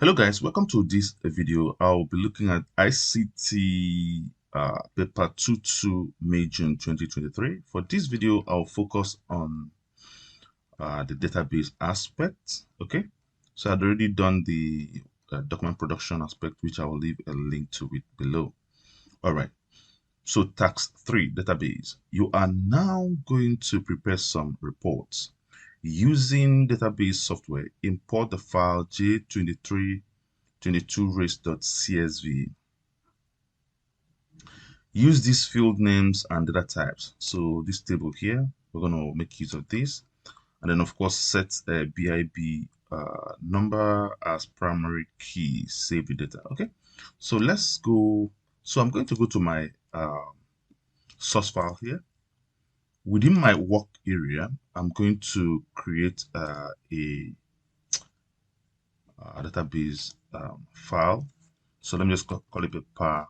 Hello guys, welcome to this video. I'll be looking at ICT paper 22 May June 2023. For this video, I'll focus on the database aspect. Okay, so I'd already done the document production aspect, which I will leave a link to it below. All right, so task 3, database. You are now going to prepare some reports. Using database software, import the file j2322race.csv. Use these field names and data types. So this table here, we're going to make use of this. And then of course, set a BIB number as primary key, save the data. Okay, so let's go. So I'm going to go to my source file here. Within my work area, I'm going to create a database file. So let me just call it paper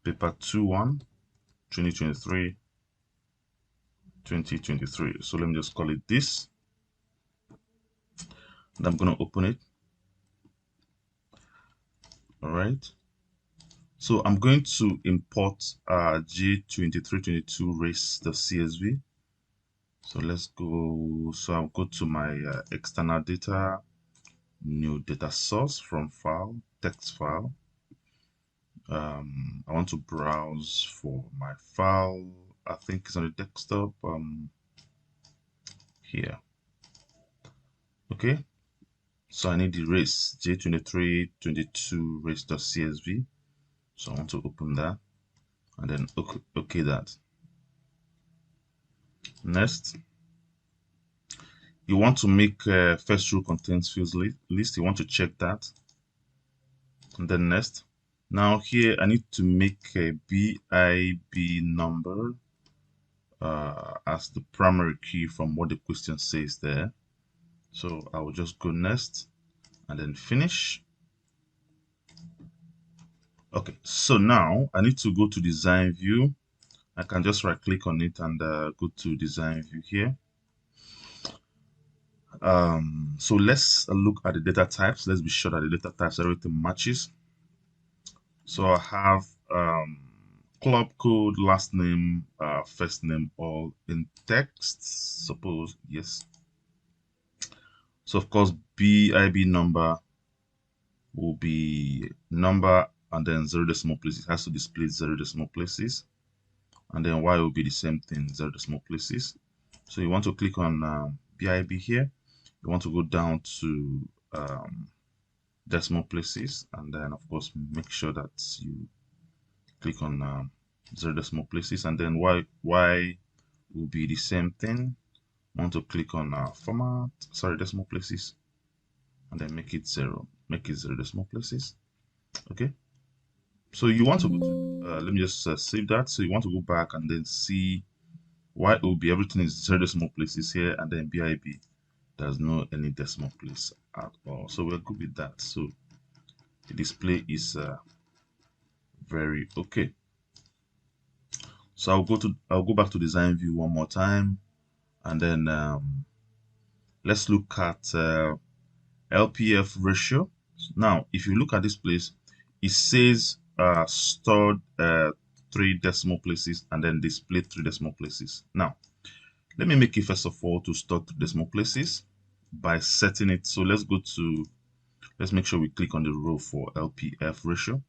paper 21 2023. So let me just call it this, and I'm going to open it. All right, so I'm going to import j2322 race.csv. So let's go. So I'll go to my external data, new data source, from file, text file. I want to browse for my file. I think it's on the desktop here. Okay, so I need the race j2322 race.csv. So I want to open that and then okay that. Next, you want to make first row contains fields list. You want to check that. And then next, now here I need to make a BIB number as the primary key from what the question says there. So I will just go next and then finish. Okay, so now I need to go to design view. I can just right click on it and go to design view here. So let's look at the data types. Let's be sure that the data types, everything matches. So I have club code, last name, first name, all in text. Suppose yes. So of course BIB number will be number and then 0 decimal places. It has to display 0 decimal places, and then Y will be the same thing, 0 decimal places. So you want to click on BIB here. You want to go down to decimal places, and then of course make sure that you click on 0 decimal places, and then Y will be the same thing. Want to click on format, sorry, decimal places, and then make it 0 decimal places. Okay, so you want to go to let me just save that. So you want to go back and then see Y will be everything is 0 decimal places here, and then BIB there's no any decimal place at all. So we're good with that. So the display is very okay. So I'll go back to design view one more time, and then let's look at LPF ratio. Now if you look at this place, it says stored 3 decimal places and then display 3 decimal places. Now let me make it first of all to store 3 decimal places by setting it. So let's make sure we click on the row for LPF ratio.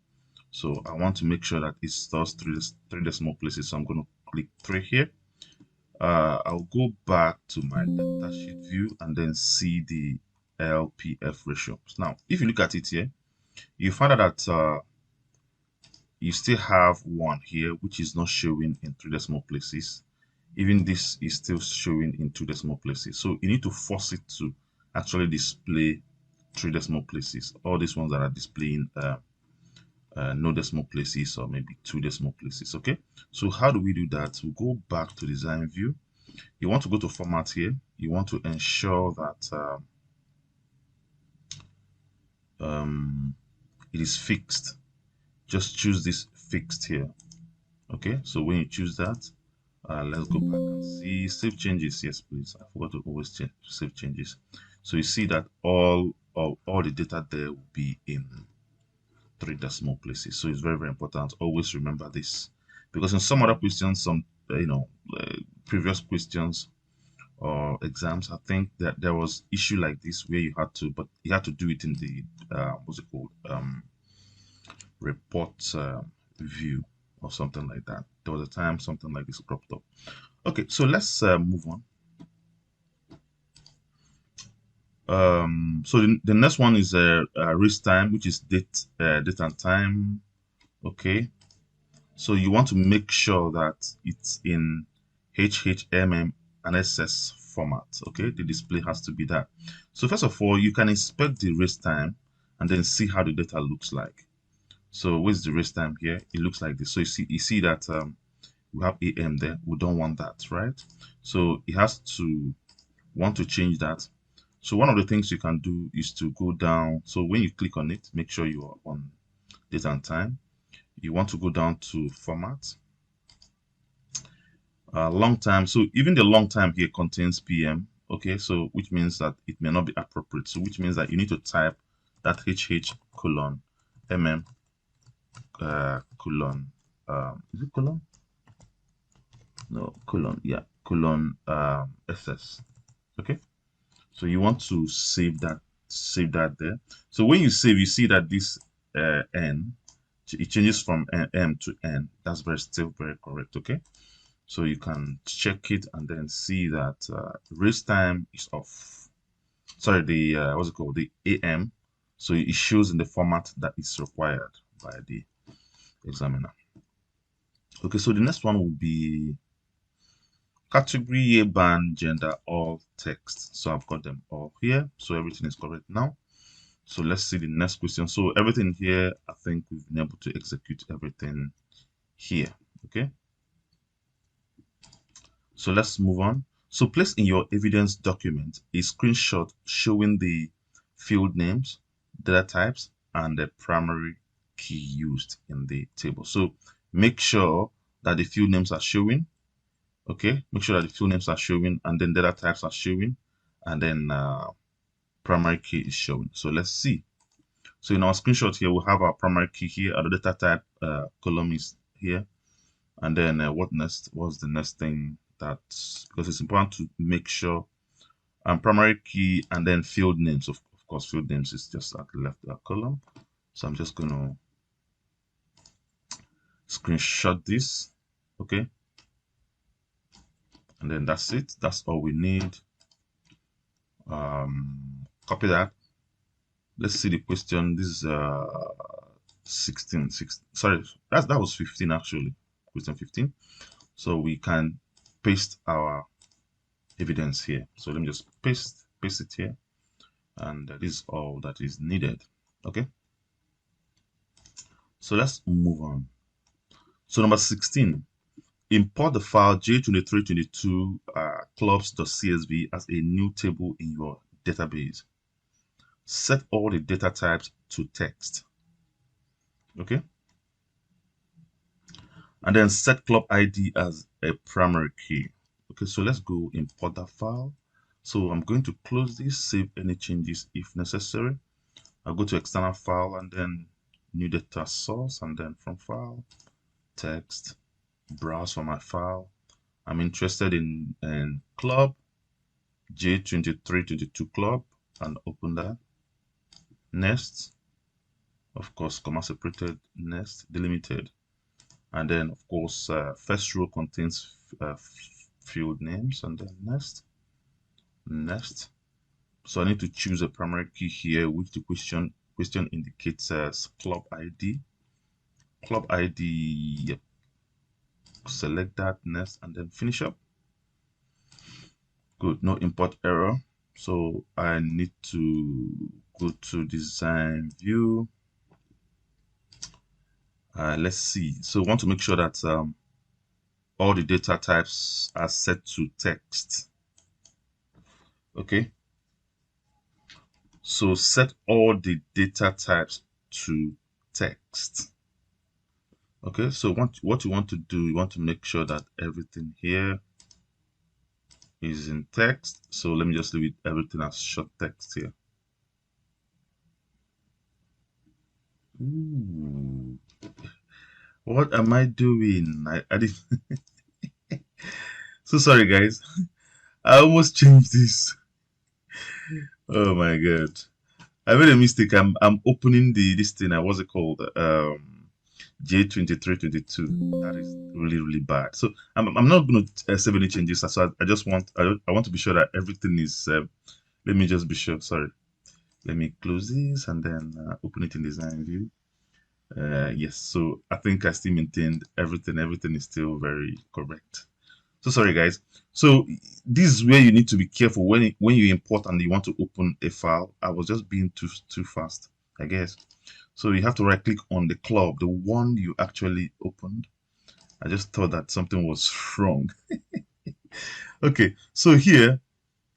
So I want to make sure that it stores 3 decimal places. So I'm going to click 3 here. I'll go back to my datasheet view and then see the LPF ratio. Now, if you look at it here, you find out that you still have 1 here, which is not showing in 3 decimal places. Even this is still showing in 2 decimal places. So you need to force it to actually display 3 decimal places. All these ones that are displaying no decimal places or maybe 2 decimal places. Okay, so how do we do that? We go back to design view. You want to go to format here. You want to ensure that it is fixed. Just choose this fixed here. Okay, so when you choose that, Let's go back and see save changes. Yes, please. I forgot to always change save changes. So you see that all the data there will be in 3 decimal places. So it's very, very important. Always remember this, because in some other questions, some previous questions or exams, I think that there was issue like this where but you had to do it in the what's it called, report view or something like that. There was a time something like this cropped up. Okay, so let's move on. So the next one is race time, which is date and time. Okay, so you want to make sure that it's in HHMM and SS format. Okay, the display has to be that. So first of all, you can inspect the race time and then see how the data looks like. So where's the race time here? It looks like this. So you see that we have AM there. We don't want that, right? So it has to want to change that. So one of the things you can do is to go down. So when you click on it, make sure you are on date and time. You want to go down to format, long time. So even the long time here contains PM. Okay, so which means that it may not be appropriate. So which means that you need to type that HH colon MM colon, is it colon? No, colon, yeah, colon SS. Okay, so you want to save that there. So when you save, you see that this N, it changes from M to N. That's still very correct. Okay, so you can check it and then see that race time is off. Sorry, the what's it called, the AM. So it shows in the format that is required by the examiner. Okay, so the next one will be category, year, band, gender, all text. So I've got them all here. So everything is correct now. So let's see the next question. So everything here, I think we've been able to execute everything here. Okay. So let's move on. So place in your evidence document a screenshot showing the field names, data types, and the primary key used in the table. So make sure that the field names are showing. Okay, make sure that the field names are showing, and then data types are showing, and then primary key is showing. So let's see. So in our screenshot here, we'll have our primary key here, and the data type column is here. And then what next? What's the next thing? Because it's important to make sure primary key and then field names. Of course, field names is just at the left column. So I'm just going to screenshot this. Okay. And then that's it. That's all we need. Copy that. Let's see the question. This is 16. Sorry, that was 15 actually. Question 15. So we can paste our evidence here. So let me just paste it here, and that is all that is needed. Okay. So let's move on. So number 16. Import the file J2322 clubs.csv as a new table in your database. Set all the data types to text. Okay. And then set club ID as a primary key. Okay, so let's go import that file. So I'm going to close this, save any changes if necessary. I'll go to external file and then new data source, and then from file, text, browse for my file. I'm interested in club, J2322 club, and open that. Next, of course, comma separated, next, delimited. And then, of course, first row contains field names, and then next. So I need to choose a primary key here, which the question indicates as club ID. Club ID, yep. Select that, next, and then finish up. Good, no import error. So I need to go to design view. Let's see. So I want to make sure that all the data types are set to text. Okay. So set all the data types to text. Okay, so what you want to do, you want to make sure that everything here is in text. So let me just leave it everything as short text here. Ooh, what am I doing? I did so sorry guys. I almost changed this. Oh my god. I made a mistake. I'm opening this thing. What's it called? J2322. That is really bad. So I'm not going to save any changes. So I just want I want to be sure that everything is. Let me just be sure. Sorry. Let me close this and then open it in design view. Yes. So I think I still maintained everything. Everything is still very correct. So sorry guys. So this is where you need to be careful when you import and you want to open a file. I was just being too fast, I guess. So you have to right click on the club, the one you actually opened. I just thought that something was wrong. Okay, so here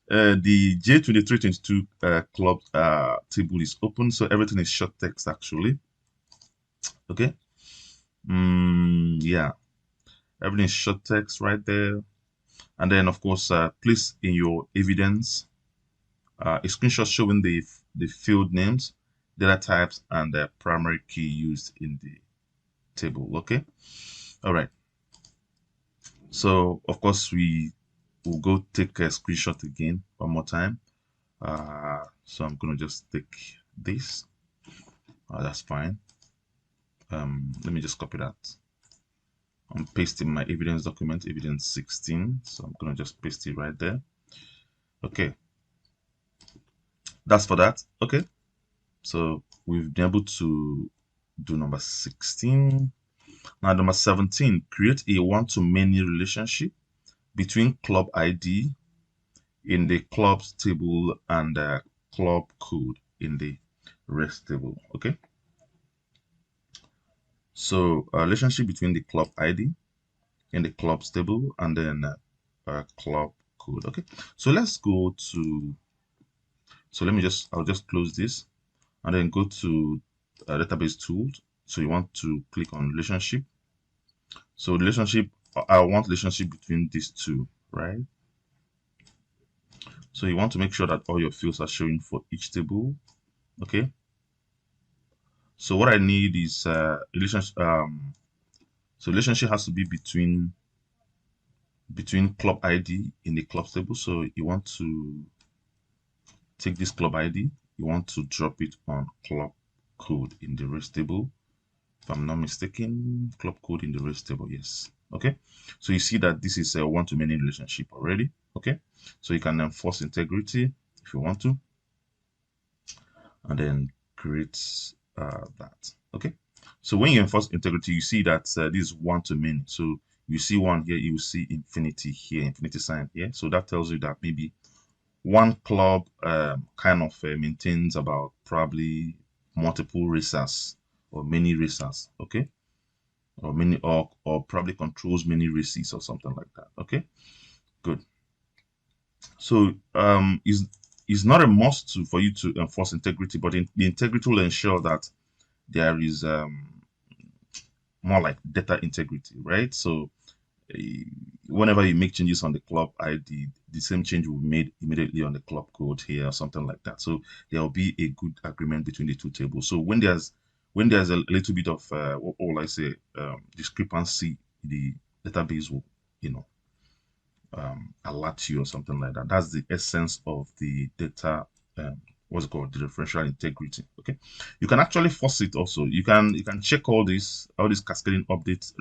the J2322 club table is open, so everything is short text actually. Okay, yeah, everything is short text right there. And then of course, please in your evidence a screenshot showing the field names, data types, and the primary key used in the table. Okay, all right. So of course we will go take a screenshot again one more time. So I'm gonna just take this. That's fine. Let me just copy that. I'm pasting my evidence document, evidence 16. So I'm gonna just paste it right there. Okay, that's for that. Okay, so we've been able to do number 16. Now number 17, create a one-to-many relationship between club ID in the clubs table and club code in the rest table. Okay, so a relationship between the club ID in the clubs table and then club code. Okay, so let's go to, so I'll just close this and then go to database tools. So you want to click on relationship. So relationship, I want relationship between these two, right? So you want to make sure that all your fields are showing for each table. Okay, so what I need is relationship. So relationship has to be between club ID in the club table. So you want to take this club ID, you want to drop it on club code in the race table. If I'm not mistaken, club code in the race table, yes. Okay, so you see that this is a one-to-many relationship already. Okay, so you can enforce integrity if you want to, and then create that. Okay, so when you enforce integrity, you see that this is one-to-many. So you see one here, you see infinity here, infinity sign here. So that tells you that maybe one club kind of maintains about probably multiple racers or many racers, okay, or many or probably controls many races or something like that. Okay, good. So is not a must for you to enforce integrity, but the integrity will ensure that there is more like data integrity, right? So uh, whenever you make changes on the club ID, the same change will be made immediately on the club code here or something like that. So there will be a good agreement between the two tables. So when there's a little bit of what will I say discrepancy, the database will you know alert you or something like that. That's the essence of the data. What's it called? The referential integrity. Okay, you can actually force it also. You can check all these cascading updates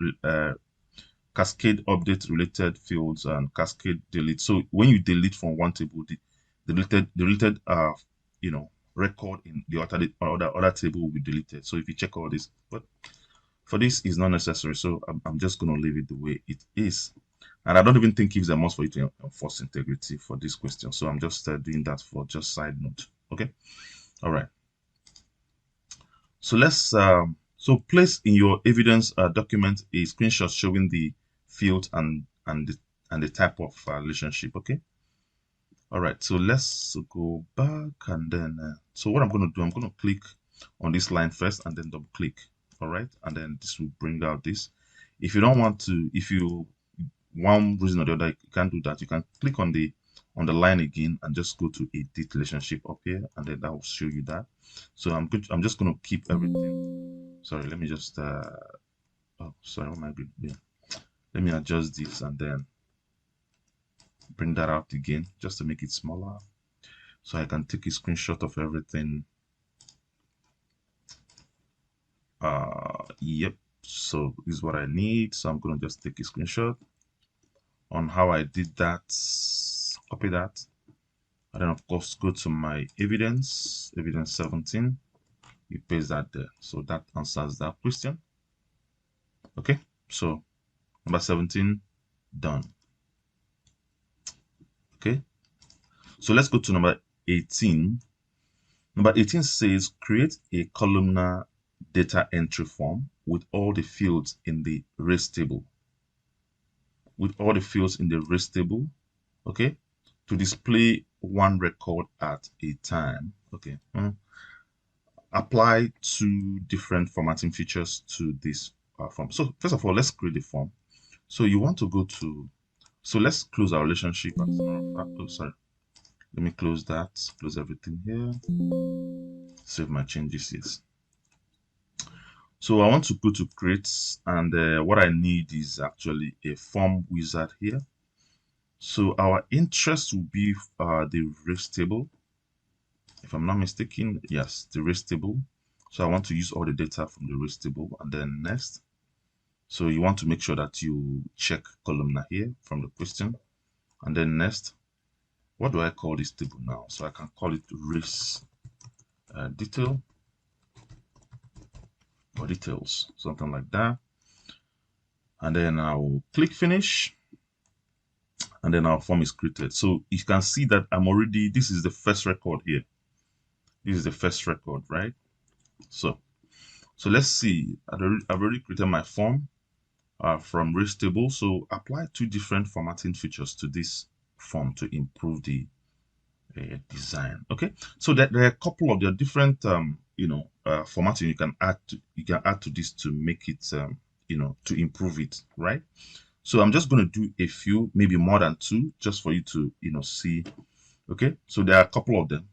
cascade update related fields and cascade delete. So when you delete from one table, the deleted you know record in the other table will be deleted. So if you check all this, but for this is not necessary. So I'm just going to leave it the way it is. And I don't even think it's a must for you to enforce integrity for this question. So I'm just doing that for just side note. Okay. All right. So let's so place in your evidence document a screenshot showing the field and the type of relationship. Okay. All right. So let's go back and then so what I'm going to do, I'm going to click on this line first and then double click. all right, and then this will bring out this. If you don't want to, if you one reason or the other you can't do that, you can click on the line again and just go to edit relationship up here, and then that will show you that. So I'm just going to keep everything. Sorry, let me just oh sorry, what am I doing? Let me adjust this and then bring that out again just to make it smaller, so I can take a screenshot of everything. Yep, so this is what I need, so I'm going to just take a screenshot on how I did that, copy that, and then of course go to my evidence 17, you paste that there. So that answers that question. Okay, so number 17 done. Okay, so let's go to number 18. Number 18 says create a columnar data entry form with all the fields in the race table. With all the fields in the race table, okay, to display one record at a time. Okay. Apply two different formatting features to this form. So first of all, let's create the form. So you want to go to, so let's close our relationship. Oh, sorry. Let me close that, close everything here. Save my changes, yes. So I want to go to create, and what I need is actually a form wizard here. So our interest will be the race table. If I'm not mistaken, yes, the race table. So I want to use all the data from the race table, and then next. So you want to make sure that you check columnar here from the question, and then next. What do I call this table now? So I can call it race detail or details, something like that. And then I will click finish, and then our form is created. So you can see that I'm already, this is the first record here. This is the first record, right? So let's see. I've already created my form from race table. So apply two different formatting features to this form to improve the design. Okay, so there are a couple of the different formatting you can add to this to make it to improve it, right? So I'm just going to do a few, maybe more than two, just for you to see. Okay, so there are a couple of them.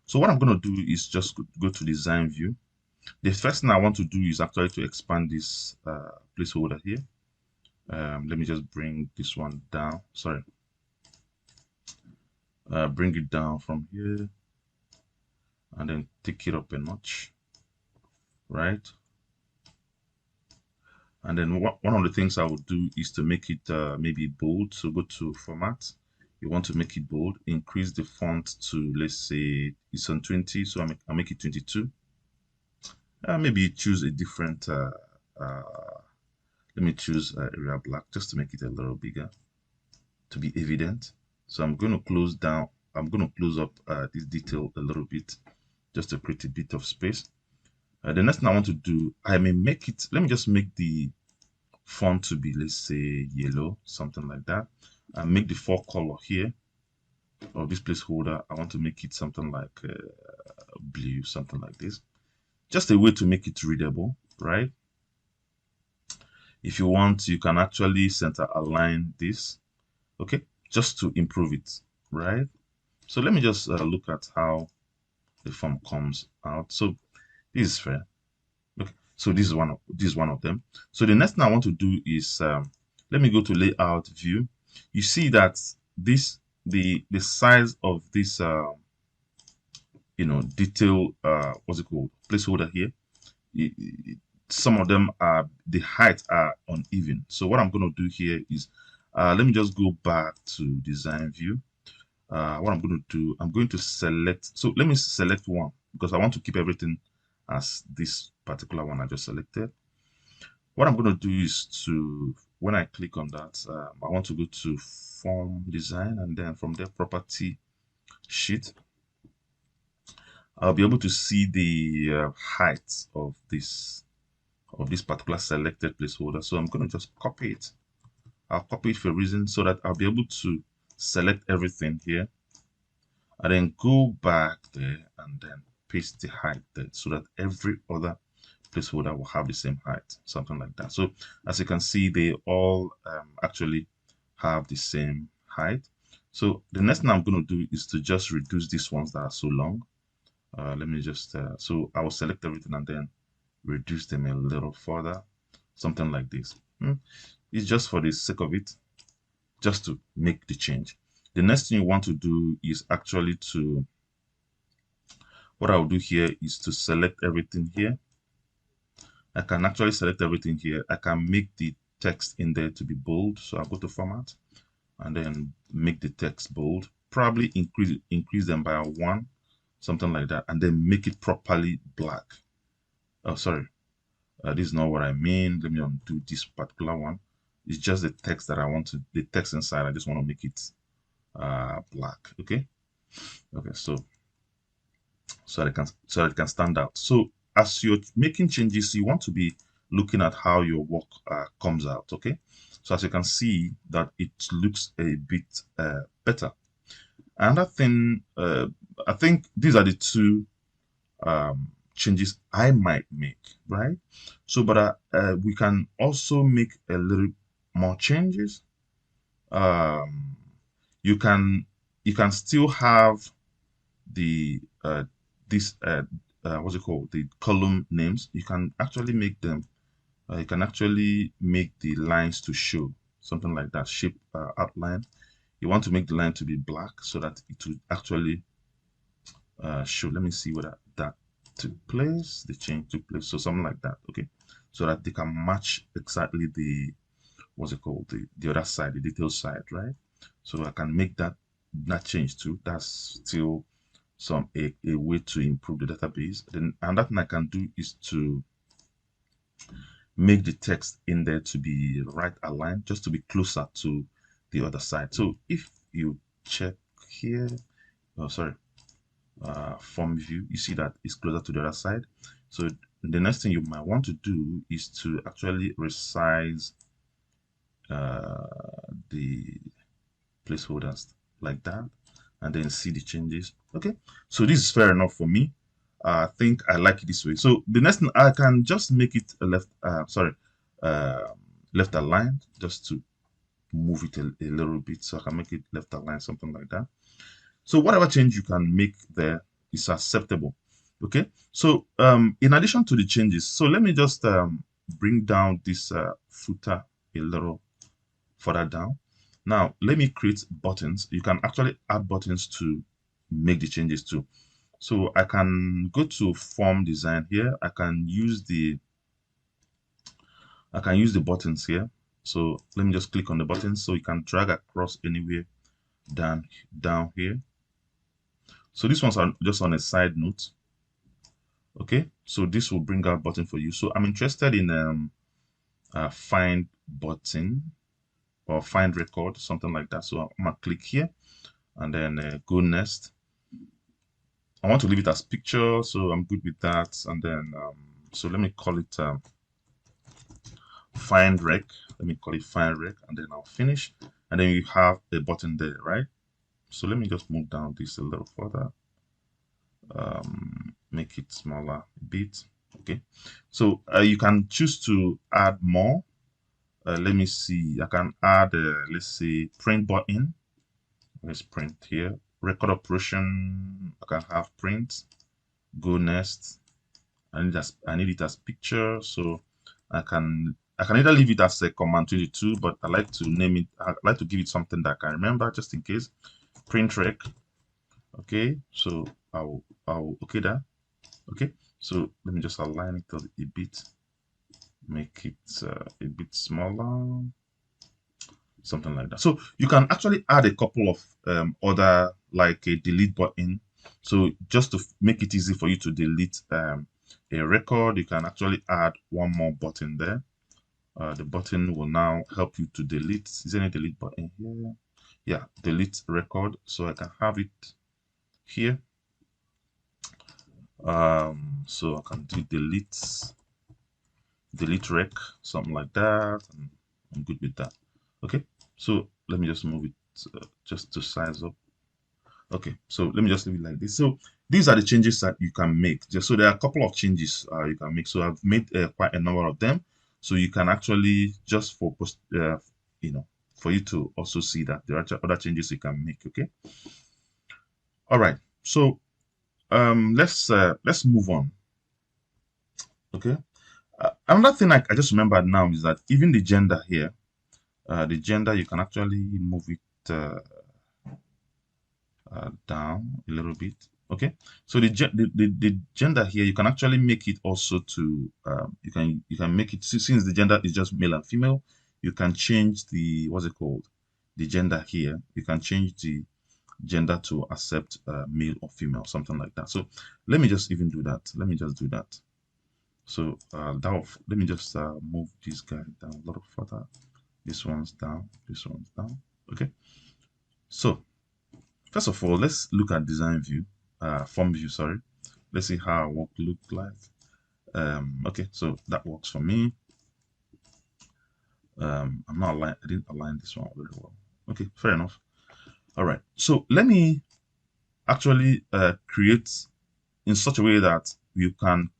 So what I'm going to do is just go to design view. The first thing I want to do is actually to expand this placeholder here. Let me just bring this one down. Sorry. Bring it down from here and then take it up a notch, right? And then one of the things I would do is to make it maybe bold. So go to format. You want to make it bold. Increase the font to, let's say it's on 20, so I'll make it 22. Maybe choose a different. Let me choose area black just to make it a little bigger, to be evident. So I'm going to close down. I'm going to close up this detail a little bit, just to create a bit of space. The next thing I want to do, I may make it, let me just make the font to be, let's say, yellow, something like that. And make the font color here of this placeholder, I want to make it something like blue, something like this. Just a way to make it readable, right? If you want, you can actually center align this, okay, just to improve it, right? So let me just look at how the form comes out. So this is fair. Okay, so this is one of them. So the next thing I want to do is let me go to layout view. You see that this the size of this detail what's it called, placeholder here. Some of them are, the height are uneven. So what I'm going to do here is let me just go back to design view. What I'm going to do, I'm going to select, so let me select one because I want to keep everything as this particular one I just selected. What I'm going to do is to, when I click on that, I want to go to form design, and then from there property sheet. I'll be able to see the height of this particular selected placeholder. So I'm going to just copy it. I'll copy it for a reason so that I'll be able to select everything here, and then go back there and then paste the height there so that every other placeholder will have the same height, something like that. So as you can see, they all actually have the same height. So the next thing I'm going to do is to just reduce these ones that are so long. Let me just, so I will select everything and then reduce them a little further, something like this. It's just for the sake of it, just to make the change. The next thing you want to do is actually to, what I'll do here is to select everything here. I can actually select everything here. I can make the text in there to be bold. So I'll go to format and then make the text bold. Probably increase them by 1, something like that, and then make it properly black. Oh, sorry. This is not what I mean. Let me undo this particular one. It's just the text that I want to, the text inside. I just want to make it black. Okay. Okay. So it can stand out. So as you're making changes, you want to be looking at how your work comes out. Okay. So as you can see that it looks a bit better. Another thing, I think these are the two changes I might make, right? So, but we can also make a little more changes. You can still have the this what's it called, the column names. You can actually make them. You can actually make the lines to show something like that, shape outline. You want to make the line to be black so that it will actually show. Let me see whether that took place, the change took place, so something like that. Okay, so that they can match exactly the, what's it called, the other side, the detail side, right? So I can make that change too. That's still a way to improve the database. Then another thing I can do is to make the text in there to be right aligned, just to be closer to the other side. So if you check here, oh sorry, form view, you see that it's closer to the other side. So the next thing you might want to do is to actually resize the placeholders like that, and then see the changes. Okay, so this is fair enough for me. I think I like it this way. So the next thing, I can just make it a left, left aligned, just to move it a little bit. So I can make it left aligned, something like that. So whatever change you can make there is acceptable. Okay. So in addition to the changes, so let me just bring down this footer a little further down. Now let me create buttons. You can actually add buttons to make the changes too. So I can go to form design here. I can use the buttons here. So let me just click on the buttons, so you can drag across anywhere down here. So these ones are just on a side note. Okay, so this will bring out button for you. So I'm interested in find button or find record, something like that. So I'm gonna click here and then go next. I want to leave it as picture, so I'm good with that. And then so let me call it find rec. Let me call it find rec, and then I'll finish. And then you have a button there, right? So let me just move down this a little further. Make it smaller a bit. Okay, so you can choose to add more. Let me see, I can add let's say print button. Let's print here, record operation. I can have print, go next. I need it as picture, so I can either leave it as a command 22, but I like to name it, I like to give it something that I can remember just in case. Print rec. Okay, so I'll okay that. Okay, so let me just align it a bit, make it a bit smaller, something like that. So you can actually add a couple of other, like a delete button. So just to make it easy for you to delete a record, you can actually add one more button there. The button will now help you to delete. Is there any delete button here? Yeah, delete record. So I can have it here. So I can do delete rec, something like that, and I'm good with that. Okay, so let me just move it just to size up. Okay, so let me just leave it like this. So these are the changes that you can make. So there are a couple of changes you can make. So I've made quite a number of them. So you can actually just for for you to also see that there are other changes you can make. Okay. All right. So let's move on. Okay. Another thing I just remembered now is that even the gender here, the gender you can actually move it down a little bit. Okay, so the gender here you can actually make it also to you can make it since the gender is just male and female, you can change the what's it called, the gender here. You can change the gender to accept male or female, something like that. So let me just even do that. Let me just do that. So let me just move this guy down a little further. This one's down. This one's down. Okay. So first of all, let's look at design view, form view, sorry. Let's see how our work look like. Okay, so that works for me. I'm not aligned, I didn't align this one very well. Okay, fair enough. All right, so let me actually create in such a way that you can,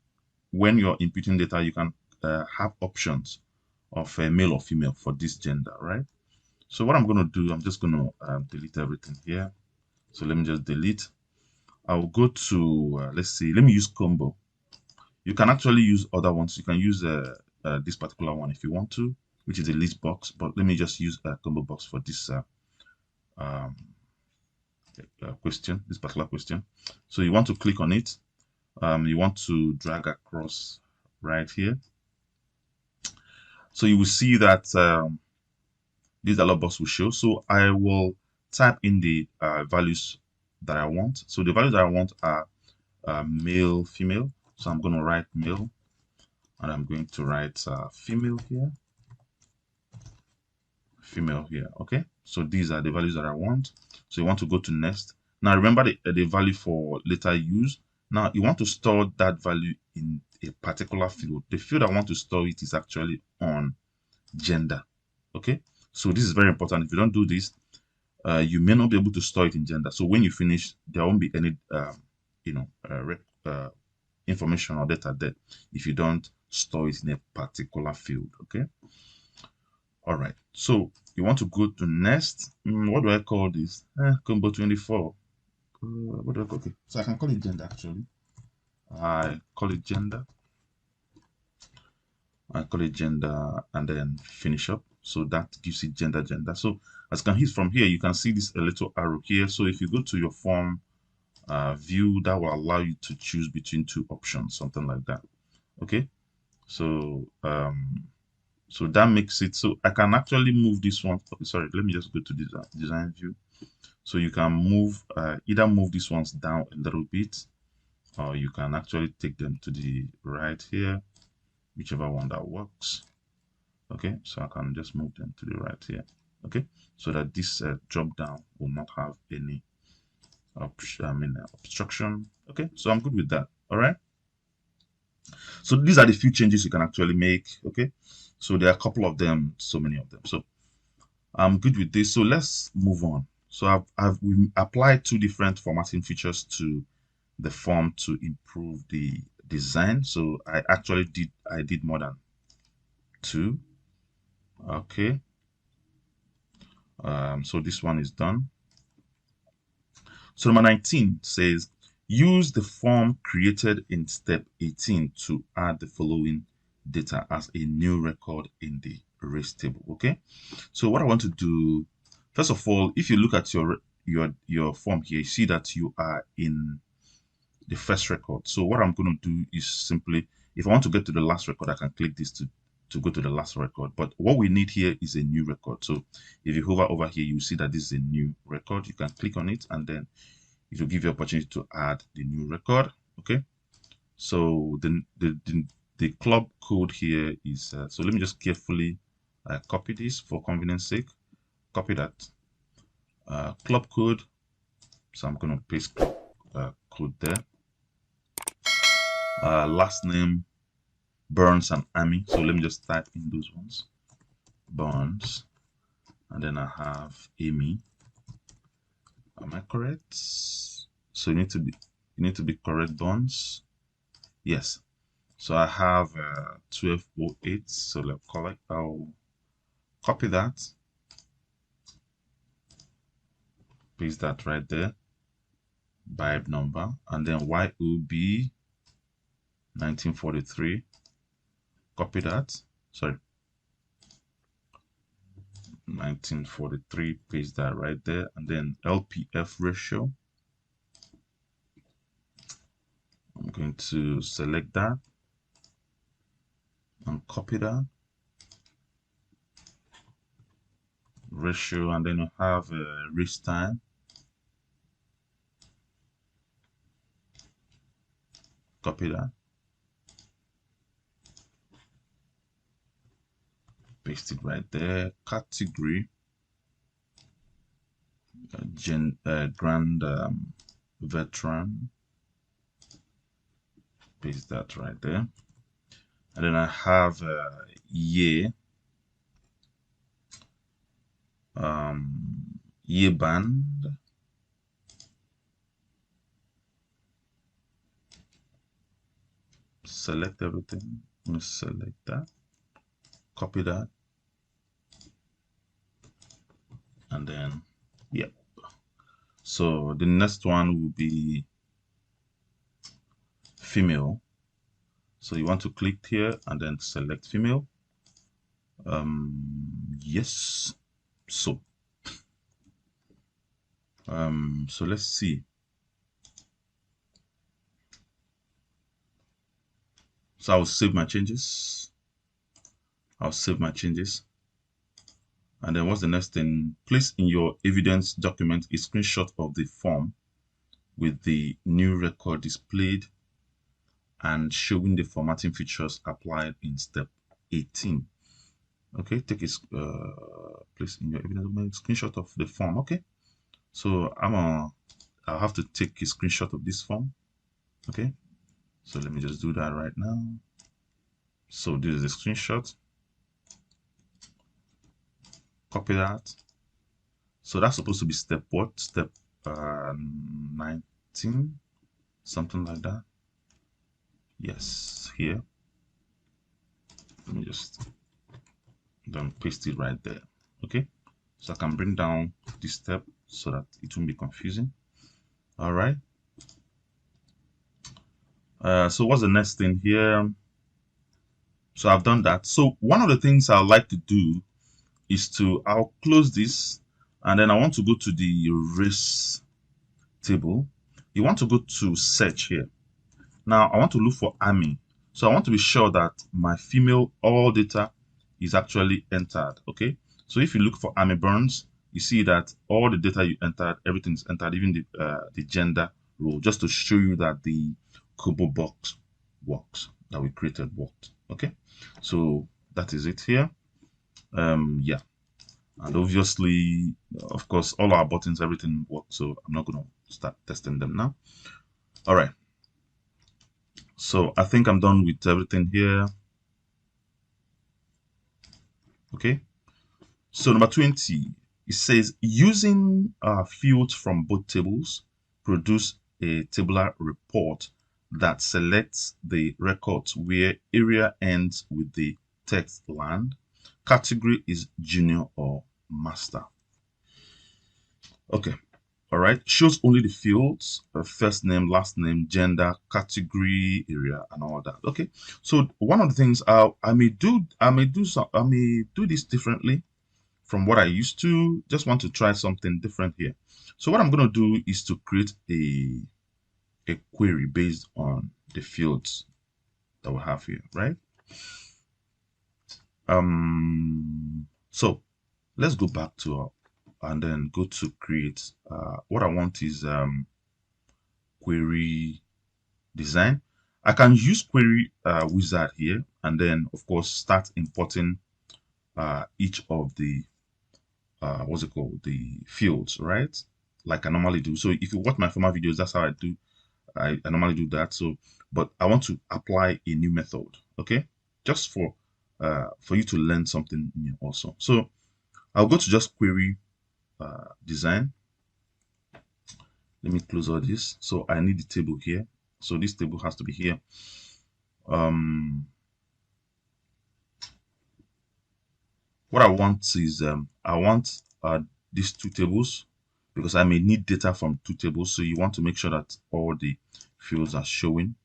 when you're inputting data, you can have options of male or female for this gender, right? So what I'm going to do, I'm just going to delete everything here. So let me just delete. I'll go to, let's see, let me use combo. You can actually use other ones. You can use this particular one if you want to, which is a list box. But let me just use a combo box for this um, question, this particular question. So you want to click on it. You want to drag across right here. So you will see that this dialog box will show. So I will type in the values that I want. So the values that I want are male, female. So I'm going to write male, and I'm going to write female here. Female here. Okay, so these are the values that I want. So you want to go to next. Now remember the value for later use. Now you want to store that value in a particular field. The field I want to store it is actually on gender. Okay, so this is very important. If you don't do this, you may not be able to store it in gender. So when you finish, there won't be any information or data there if you don't store it in a particular field. Okay. All right. So you want to go to next. What do I call this? Combo 24. What do I call? Okay. So I can call it gender actually. I call it gender. I call it gender and then finish up. So that gives it gender. So as you can see from here, you can see this a little arrow here. So if you go to your form view, that will allow you to choose between two options, something like that. Okay. So so that makes it so I can actually move this one. Okay, sorry, let me just go to design view. So you can move either move these ones down a little bit, or you can actually take them to the right here, whichever one that works. Okay, so I can just move them to the right here. Okay, so that this drop down will not have any obstruction. Okay, so I'm good with that. All right. So these are the few changes you can actually make. Okay, so there are a couple of them, so many of them. So I'm good with this. So let's move on. So we applied two different formatting features to the form to improve the design. So I did more than two. Okay. So this one is done. So number 19 says, use the form created in step 18 to add the following data as a new record in the race table. Okay. So what I want to do, first of all, if you look at your form here, you see that you are in the first record. So what I'm going to do is simply, if I want to get to the last record, I can click this to go to the last record. But what we need here is a new record. So if you hover over here, you see that this is a new record. You can click on it and then it will give you opportunity to add the new record. Okay. So the club code here is, so let me just carefully copy this for convenience sake. Copy that club code. So I'm going to paste code there. Last name, Burns and Amy. So let me just type in those ones. Burns. And then I have Amy. Am I correct? So you need to be You need to be correct ones. Yes. So I have 1208. So I'll copy that, paste that right there, vibe number, and then YOB 1943. Copy that. Sorry, 1943. Paste that right there, and then LPF ratio. I'm going to select that and copy that ratio, and then you have race time. Copy that, paste it right there. Category, grand veteran, paste that right there. And then I have year, year band, select everything. I'm gonna select that, copy that, and then yep. So the next one will be female. So you want to click here and then select female. Yes. So so let's see. So I'll save my changes. I'll save my changes. And then what's the next thing? Place in your evidence document a screenshot of the form with the new record displayed and showing the formatting features applied in step 18. Okay, take a place in your evidence document screenshot of the form. Okay, so I'll have to take a screenshot of this form. Okay, so let me just do that right now. So this is a screenshot. Copy that. So that's supposed to be step what? Step 19, something like that. Yes, here. Let me just then paste it right there. Okay, so I can bring down this step so that it won't be confusing. All right. So what's the next thing here? So I've done that. So one of the things I like to do is I'll close this, and then I want to go to the race table. You want to go to search here. Now I want to look for Army. So I want to be sure that my female all data is actually entered. Okay. So if you look for Army Burns, you see that all the data you entered, everything is entered, even the gender role, just to show you that the Kobo box works, that we created worked. Okay. So that is it here. Yeah. And obviously, of course, all our buttons, everything works. So I'm not going to start testing them now. All right. So I think I'm done with everything here. Okay. So number 20, it says using fields from both tables, produce a tabular report that selects the records where area ends with the text land. Category is junior or master. Okay. All right. Shows only the fields, first name, last name, gender, category, area, and all that. Okay. So one of the things I may do this differently from what I used to. Just want to try something different here. So what I'm going to do is to create a query based on the fields that we have here, right? So let's go back to and then go to create. What I want is query design. I can use query wizard here, and then of course start importing each of the what's it called, the fields, right? Like I normally do. So if you watch my former videos, that's how I do. I normally do that. So, but I want to apply a new method. Okay, just for you to learn something new also. So, I'll go to just query design, Let me close all this. So I need the table here. So this table has to be here. What I want is I want these two tables because I may need data from two tables. So you want to make sure that all the fields are showing.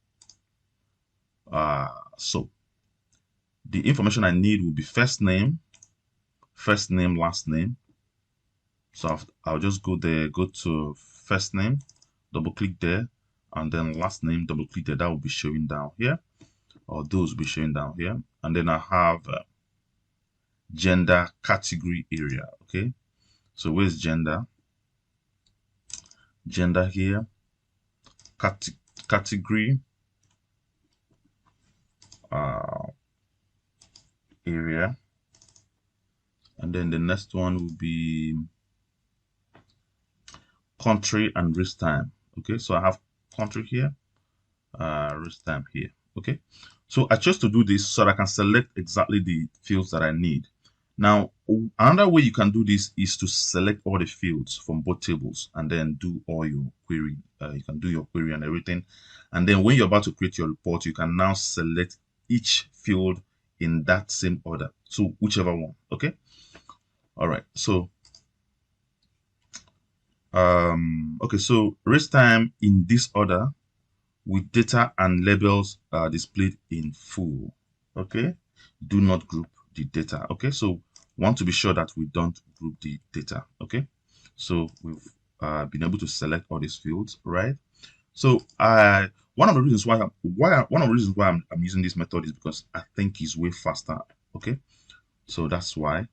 So the information I need will be first name, last name. So I'll just go there, go to first name, double click there, and then last name, double click there. That will be showing down here, or those will be showing down here. And then I have gender category area. Okay, so where's gender? Gender here, category area, and then the next one will be country and race time. Okay, so I have country here, race time here. Okay, so I chose to do this so that I can select exactly the fields that I need. Now, another way you can do this is to select all the fields from both tables and then do all your query. You can do your query and everything. And then when you're about to create your report, you can now select each field in that same order. So whichever one, okay? All right, so okay, so race time in this order with data and labels displayed in full. Okay, do not group the data. Okay, so want to be sure that we don't group the data. Okay, so we've been able to select all these fields, right? So one of the reasons why I'm using this method is because I think it's way faster. Okay, so that's why.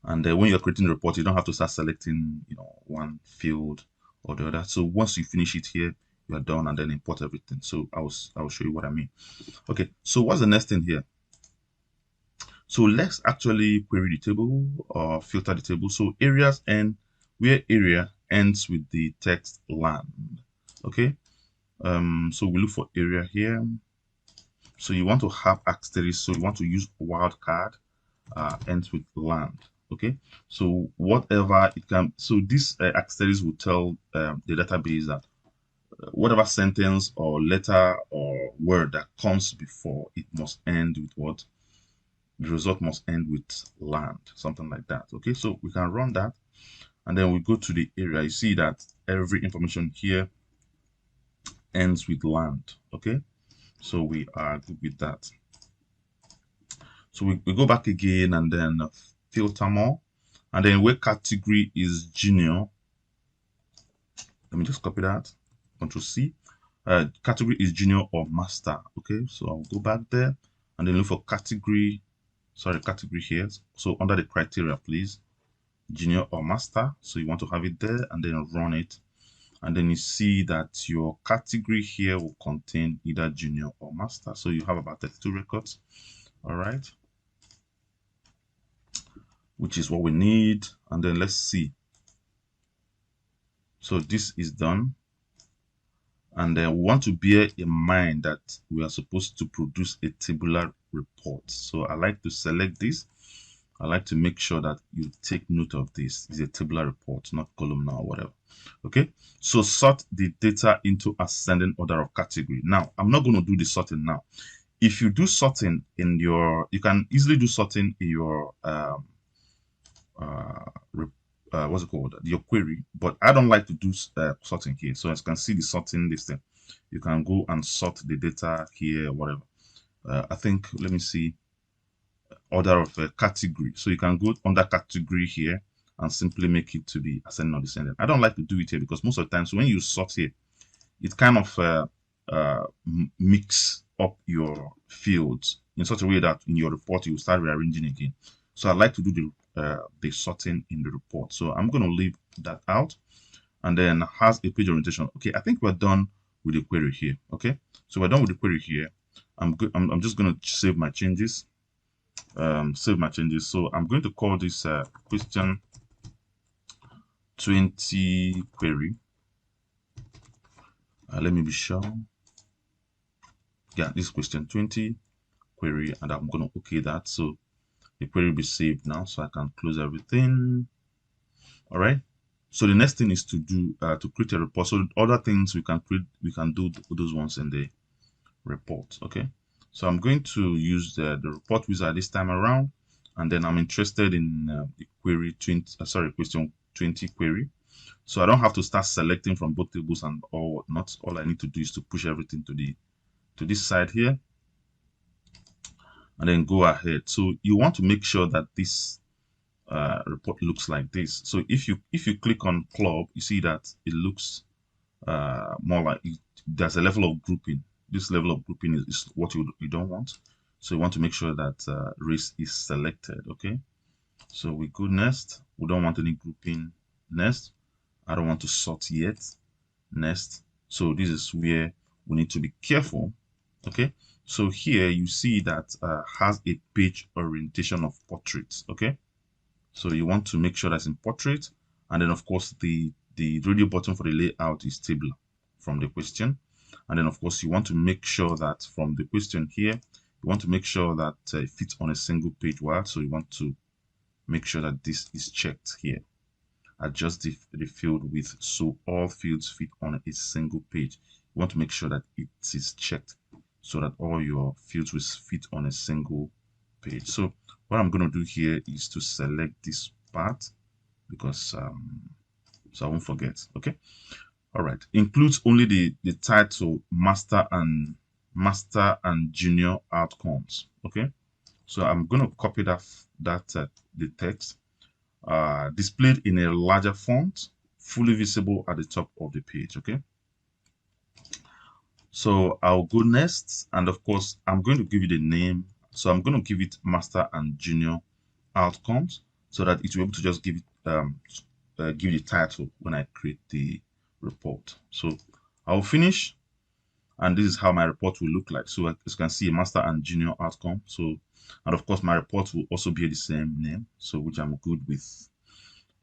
And when you're creating a report, you don't have to start selecting, one field or the other. So once you finish it here, you're done, and then import everything. So I will show you what I mean. Okay, so what's the next thing here? So let's actually query the table or filter the table. So areas end where area ends with the text land. Okay, so we look for area here. So you want to have asterisk, so you want to use wildcard ends with land. Okay, so whatever it can, so this asterisk will tell the database that whatever sentence or letter or word that comes before it must end with what? The result must end with land, something like that. Okay, so we can run that, and then we go to the area. You see that every information here ends with land. Okay, so we are good with that. So we go back again and then filter more, and then where category is junior, let me just copy that, Control C. Category is junior or master. Okay, so I'll go back there and then look for category here. So under the criteria, please, junior or master. So you want to have it there and then run it, and then you see that your category here will contain either junior or master. So you have about 32 records. All right, which is what we need. And then let's see. So this is done. And then we want to bear in mind that we are supposed to produce a tabular report. So I like to select this. I like to make sure that you take note of this. It's a tabular report, not columnar or whatever. Okay, so sort the data into ascending order of category. Now, I'm not going to do the sorting now. If you do sorting in your, you can easily do sorting in your what's it called, your query, but I don't like to do sorting here. So as you can see the sorting listing, you can go and sort the data here, whatever. I think, let me see, order of category. So you can go under category here and simply make it to be ascending or descending. I don't like to do it here because most of the times when you sort here, it kind of mix up your fields in such a way that in your report you will start rearranging again. So I like to do the sorting in the report. So I'm going to leave that out, and then has a page orientation. Okay, I think we're done with the query here. Okay, so we're done with the query here. I'm just going to save my changes. So I'm going to call this question 20 query. Let me be sure. Yeah, this question 20 query, and I'm going to okay that. So the query will be saved now, so I can close everything. All right, So the next thing is to do to create a report. So other things we can create, we can do those ones in the report. Okay, so I'm going to use the report wizard this time around, and then I'm interested in the query 20 question 20 query. So I don't have to start selecting from both tables and all whatnot. All I need to do is to push everything to this side here, and then go ahead. So you want to make sure that this report looks like this. So if you click on club, you see that it looks more like there's a level of grouping. This level of grouping is what you don't want. So you want to make sure that race is selected. Okay, so we go next. We don't want any grouping. Next, I don't want to sort yet. Next, so this is where we need to be careful. Okay, so here you see that has a page orientation of portraits. Okay, so you want to make sure that's in portrait, and then of course the radio button for the layout is table from the question, and then of course you want to make sure that from the question here, you want to make sure that it fits on a single page wide. So you want to make sure that this is checked here. Adjust the field width so all fields fit on a single page. You want to make sure that it is checked so that all your fields will fit on a single page. So what I'm going to do here is to select this part because so I won't forget. Okay, all right, includes only the title master and junior outcomes. Okay, so I'm going to copy the text displayed in a larger font, fully visible at the top of the page. Okay, so I'll go next, and of course I'm going to give it a name. So I'm going to give it master and junior outcomes so that it will be able to just give it give the title when I create the report. So I'll finish, and this is how my report will look like. So as you can see, a master and junior outcome. So, and of course my report will also be the same name, so which I'm good with.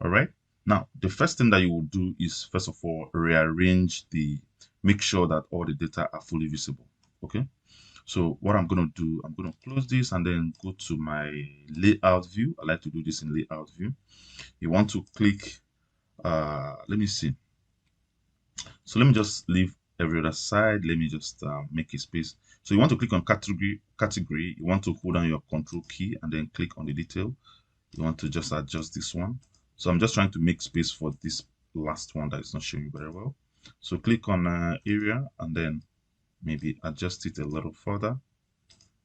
All right, now the first thing that you will do is first of all make sure that all the data are fully visible. Okay, so what I'm going to do, I'm going to close this and then go to my layout view. I like to do this in layout view. You want to click let me see, so let me just leave every other side. Let me just make a space. So you want to click on category. You want to hold down your control key and then click on the detail. You want to just adjust this one. So I'm just trying to make space for this last one that is not showing very well. So click on area and then maybe adjust it a little further,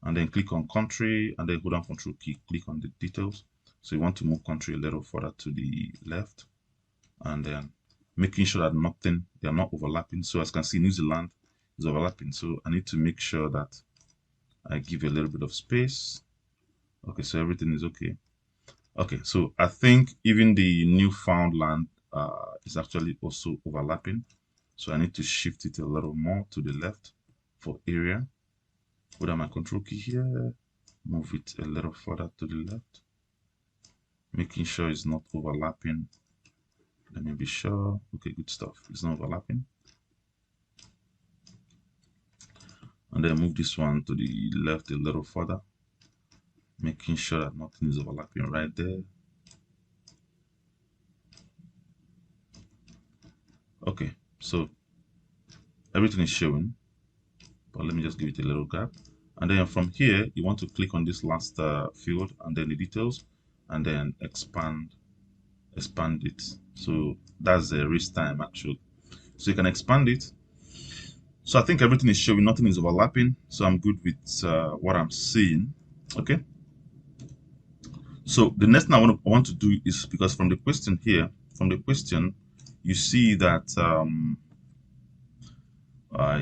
and then click on country and then hold down control key, click on the details. So you want to move country a little further to the left, and then making sure that they are not overlapping. So as you can see, New Zealand is overlapping. So I need to make sure that I give a little bit of space. Okay, so everything is okay. Okay, so I think even the Newfoundland is actually also overlapping. So I need to shift it a little more to the left for area. Put down my control key here, move it a little further to the left, making sure it's not overlapping. Let me be sure. Okay, good stuff. It's not overlapping. And then move this one to the left a little further, making sure that nothing is overlapping right there. Okay, so everything is showing, but let me just give it a little gap. And then from here, you want to click on this last field and then the details, and then expand it. So that's the race time actually. So you can expand it. So I think everything is showing, nothing is overlapping. So I'm good with what I'm seeing. Okay. So the next thing I want to do is, because from the question here, you see that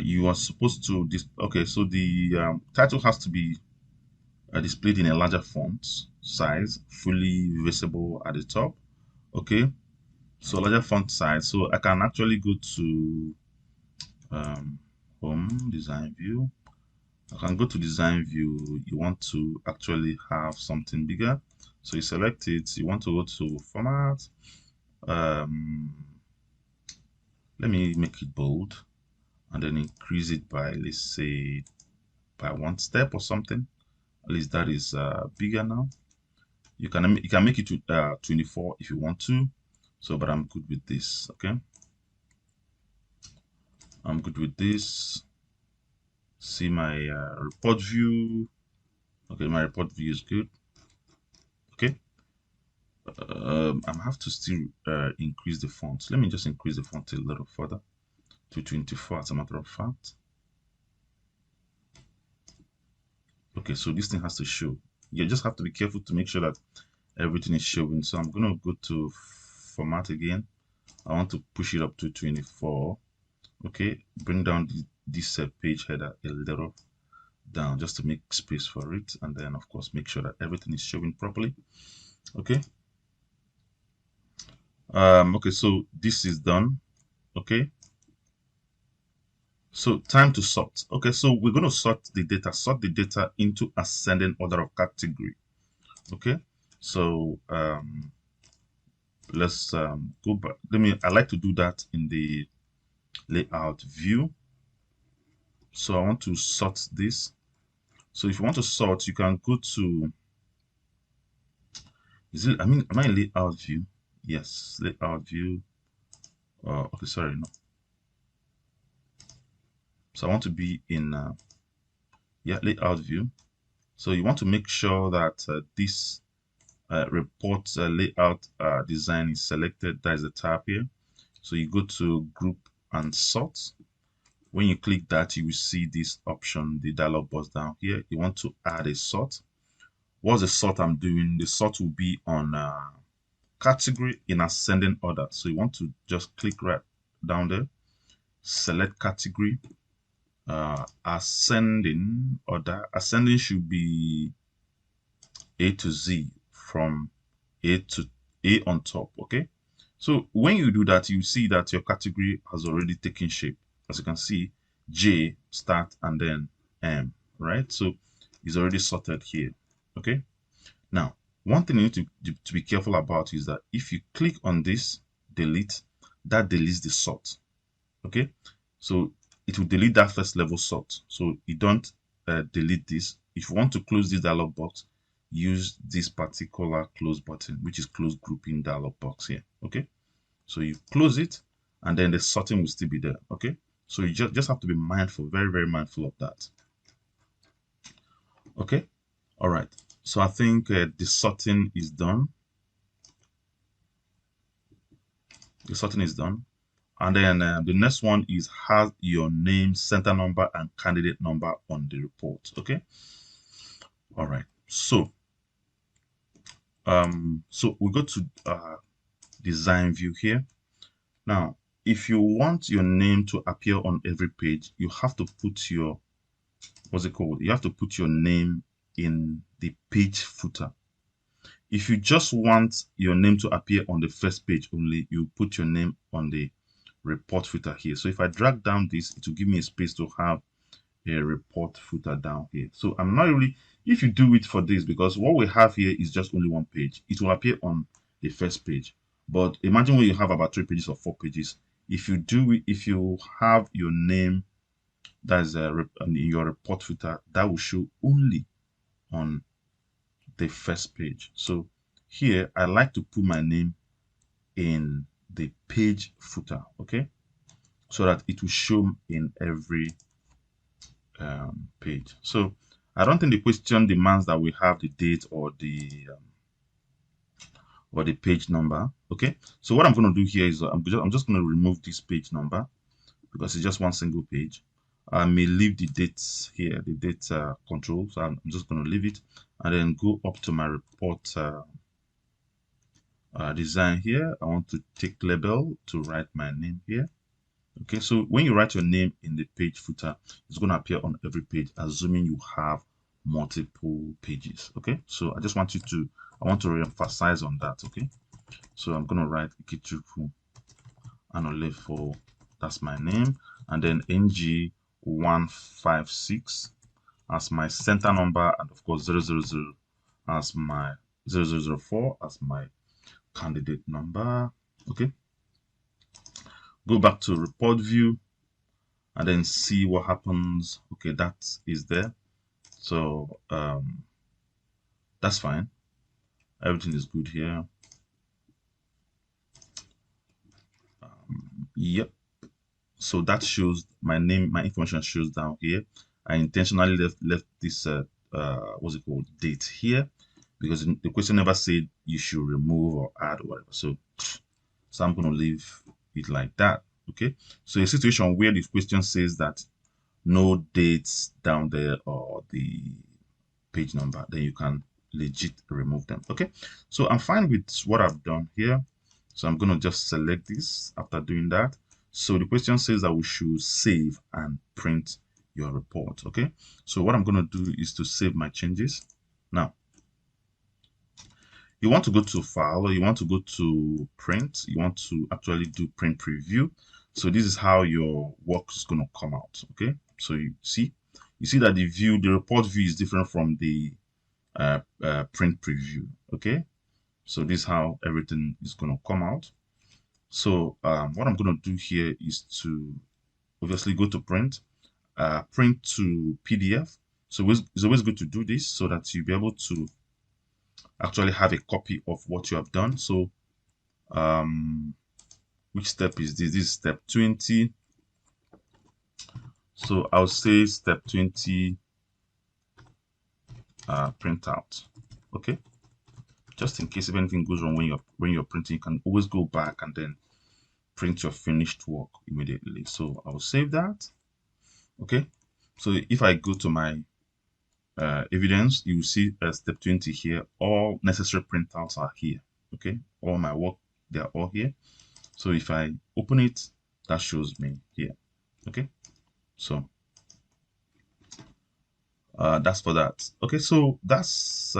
you are supposed to okay, so the title has to be displayed in a larger font size, fully visible at the top. Okay, so larger font size. So I can actually go to home design view. I can go to design view. You want to actually have something bigger, so you select it. You want to go to format. Let me make it bold and then increase it by, let's say, by 1 step or something. At least that is bigger now. You can make it to 24 if you want to, So, but I'm good with this. Okay, I'm good with this. See my report view. Okay, my report view is good. Okay, I have to still increase the font. Let me just increase the font a little further to 24 as a matter of fact. Okay, so this thing has to show. You just have to be careful to make sure that everything is showing. So I'm going to go to format again. I want to push it up to 24. Okay, bring down this page header a little down just to make space for it, and then of course make sure that everything is showing properly. Okay, okay, so this is done. Okay, so time to sort. Okay, so we're going to sort the data into ascending order of category. Okay, so let's go back. I like to do that in the layout view. So I want to sort this. So if you want to sort, you can go to, am I in layout view? Yes, layout view. Okay, sorry, no. So I want to be in, yeah, layout view. So you want to make sure that this report layout design is selected. That is the tab here. So you go to group and sort. When you click that, you will see this option, the dialog box down here. You want to add a sort. What's the sort I'm doing? The sort will be on category in ascending order. So you want to just click right down there, select category, ascending order. Ascending should be A to Z, from A on top. Okay, so when you do that, you see that your category has already taken shape. As you can see, J start and then M, right? So it's already sorted here. Okay, now one thing you need to be careful about is that if you click on this delete, that deletes the sort. Okay, so it will delete that first level sort, so you don't delete this. If you want to close this dialog box, use this particular close button, which is close grouping dialog box here. Okay, so you close it and then the sorting will still be there. Okay, so you just have to be mindful, very, very mindful of that. Okay, all right, so I think the sorting is done. The sorting is done. And then the next one is has your name, center number, and candidate number on the report. Okay. All right. So we go to design view here. Now, if you want your name to appear on every page, you have to put your, what's it called? You have to put your name in the page footer. If you just want your name to appear on the first page only, you put your name on the report footer here. So if I drag down this, it will give me a space to have a report footer down here. So I'm not really, if you do it for this, because what we have here is just only one page, it will appear on the first page. But imagine when you have about 3 pages or 4 pages. If you do it, if you have your name that's in your report footer, that will show only on the first page. So here I like to put my name in the page footer, okay, so that it will show in every page. So I don't think the question demands that we have the date or the page number. Okay, so what I'm going to do here is I'm just going to remove this page number because it's just one single page. I may leave the dates here, the date control. So I'm just going to leave it and then go up to my report design here. I want to take label to write my name here. Okay, so when you write your name in the page footer, it's going to appear on every page, assuming you have multiple pages. Okay, so I just want I want to re-emphasize on that. Okay, so I'm going to write Ikichuku Anolefo, that's my name, and then NG156 as my center number, and of course 000 as my 0004 as my candidate number. Okay, go back to report view and then see what happens. Okay, that is there. So that's fine. Everything is good here. Yep. So that shows my name, my information shows down here. I intentionally left this what's it called, date here, because the question never said you should remove or add or whatever. So I'm gonna leave it like that. Okay. So a situation where the question says that no dates down there or the page number, then you can legit remove them. Okay. So I'm fine with what I've done here. So I'm going to just select this after doing that. So the question says that we should save and print your report. Okay. So what I'm going to do is to save my changes. Now, you want to go to file, or you want to go to print. You want to actually do print preview. So this is how your work is going to come out. Okay. So you see that the report view is different from the print preview. Okay. So this is how everything is going to come out. So what I'm going to do here is to obviously go to print, print to PDF. So it's always good to do this so that you'll be able to actually have a copy of what you have done. So which step is this? This is step 20. So I'll say step 20 print out. Okay. Just in case if anything goes wrong when you're printing, you can always go back and then print your finished work immediately. So I'll save that. Okay. So if I go to my evidence, you will see step 20 here. All necessary printouts are here. Okay. All my work, they are all here. So if I open it, that shows me here. Okay. So that's for that. Okay. So that's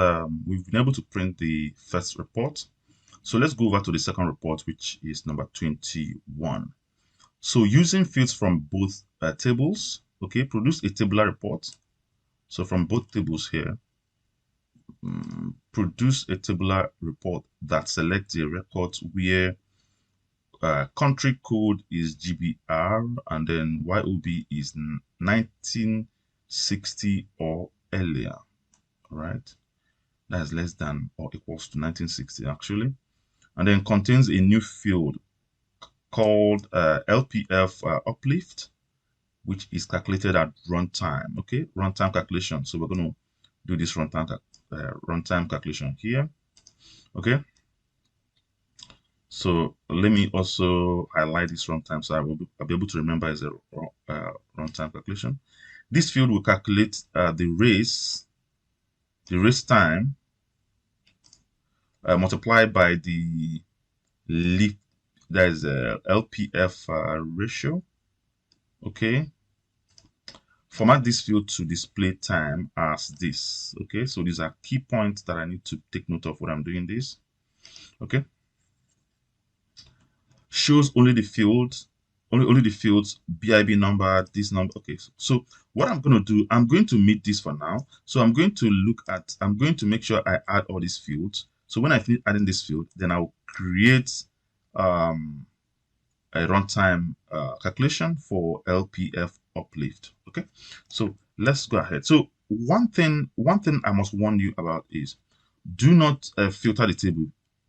we've been able to print the first report. So let's go over to the second report, which is number 21. So using fields from both tables, okay, produce a tabular report. So from both tables here, produce a tabular report that selects a record where country code is GBR and then YOB is 1960 or earlier, right? That is less than or equals to 1960 actually. And then contains a new field called LPF uplift, which is calculated at runtime. Okay, runtime calculation. So we're going to do this runtime calculation here. Okay. So let me also highlight this runtime so I'll be able to remember as a runtime calculation. This field will calculate the race time multiplied by the lift, that is LPF ratio. Okay. Format this field to display time as this. Okay, so these are key points that I need to take note of when I'm doing this. Okay, shows only the fields, only the fields, BIB number, this number. Okay, so what I'm going to do, I'm going to meet this for now. So I'm going to I'm going to make sure I add all these fields. So when I finish adding this field, then I'll create a runtime calculation for LPF uplift. Okay, so let's go ahead. So one thing I must warn you about is do not filter the table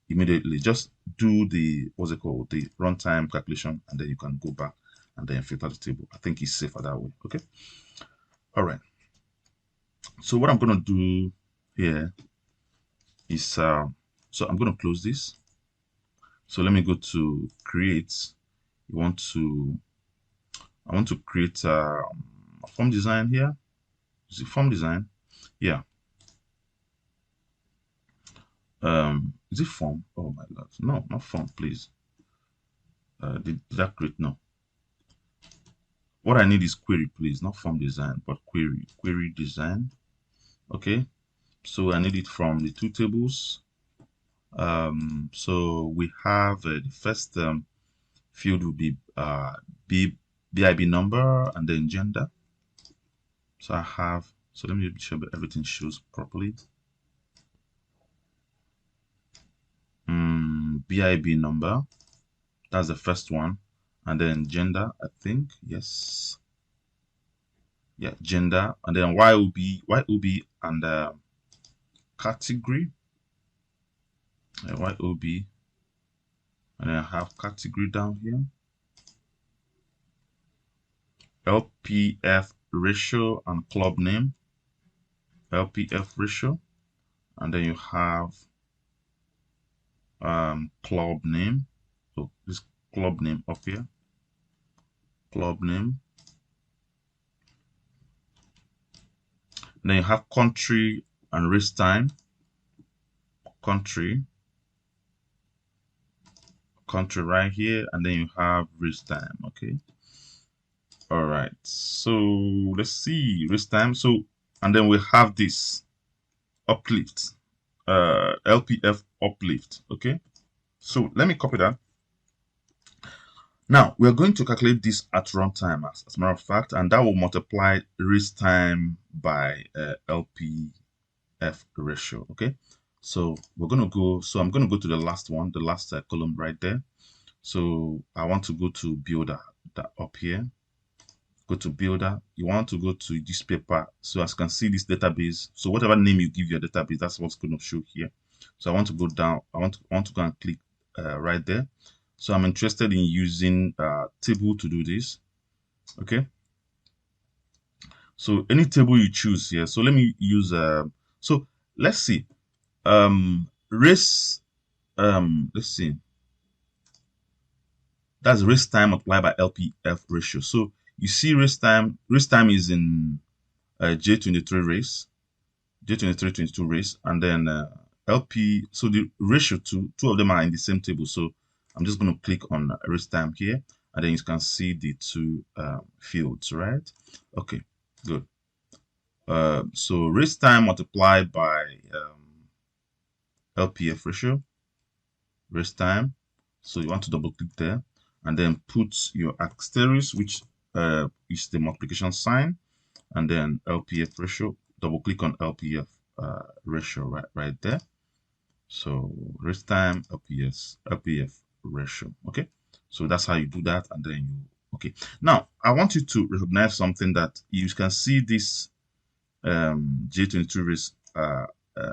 immediately. Just do the what's it called, the runtime calculation, and then you can go back and then filter the table. I think it's safer that way. Okay. All right. So what I'm gonna do here is so I'm gonna close this. So let me go to create. You want to I want to create a form design here. Is it form design? Yeah. Is it form? Oh my God. No, not form, please. Did I create? No. What I need is query, please. Not form design, but query. Query design. Okay. So I need it from the two tables. So we have the first field will be BIB number and then gender. So I have, so let me make sure that everything shows properly. BIB number, that's the first one, and then gender, I think, yes, yeah, gender, and then YOB and category, YOB, and then I have category down here. LPF ratio and club name, LPF ratio, and then you have club name. So this club name up here, club name. Then you have country and race time, country right here, and then you have race time. Okay. All right. So let's see race time. So and then we have this uplift, LPF uplift. Okay. So let me copy that. Now we're going to calculate this at runtime as a matter of fact, and that will multiply race time by LPF ratio. Okay. So we're going to go. So I'm going to go to the last one, the last column right there. So I want to go to builder that up here. Go to builder. You want to go to this paper. So as you can see this database. So whatever name you give your database, that's what's going to show here. So I want to go down. I want to go and click right there. So I'm interested in using table to do this. Okay. So any table you choose here. So let me use so let's see. Race let's see. That's race time multiplied by LPF ratio. So you see race time is in J23 race, J23, 22 race, and then LP. So the ratio two of them are in the same table. So I'm just going to click on race time here, and then you can see the two fields, right? Okay, good. So race time multiplied by LPF ratio, race time. So you want to double click there, and then put your asterisk, which is the multiplication sign, and then LPF ratio. Double click on LPF ratio right there. So race time LPF ratio. Okay, so that's how you do that, and then you okay. Now I want you to recognize something that you can see this J22 race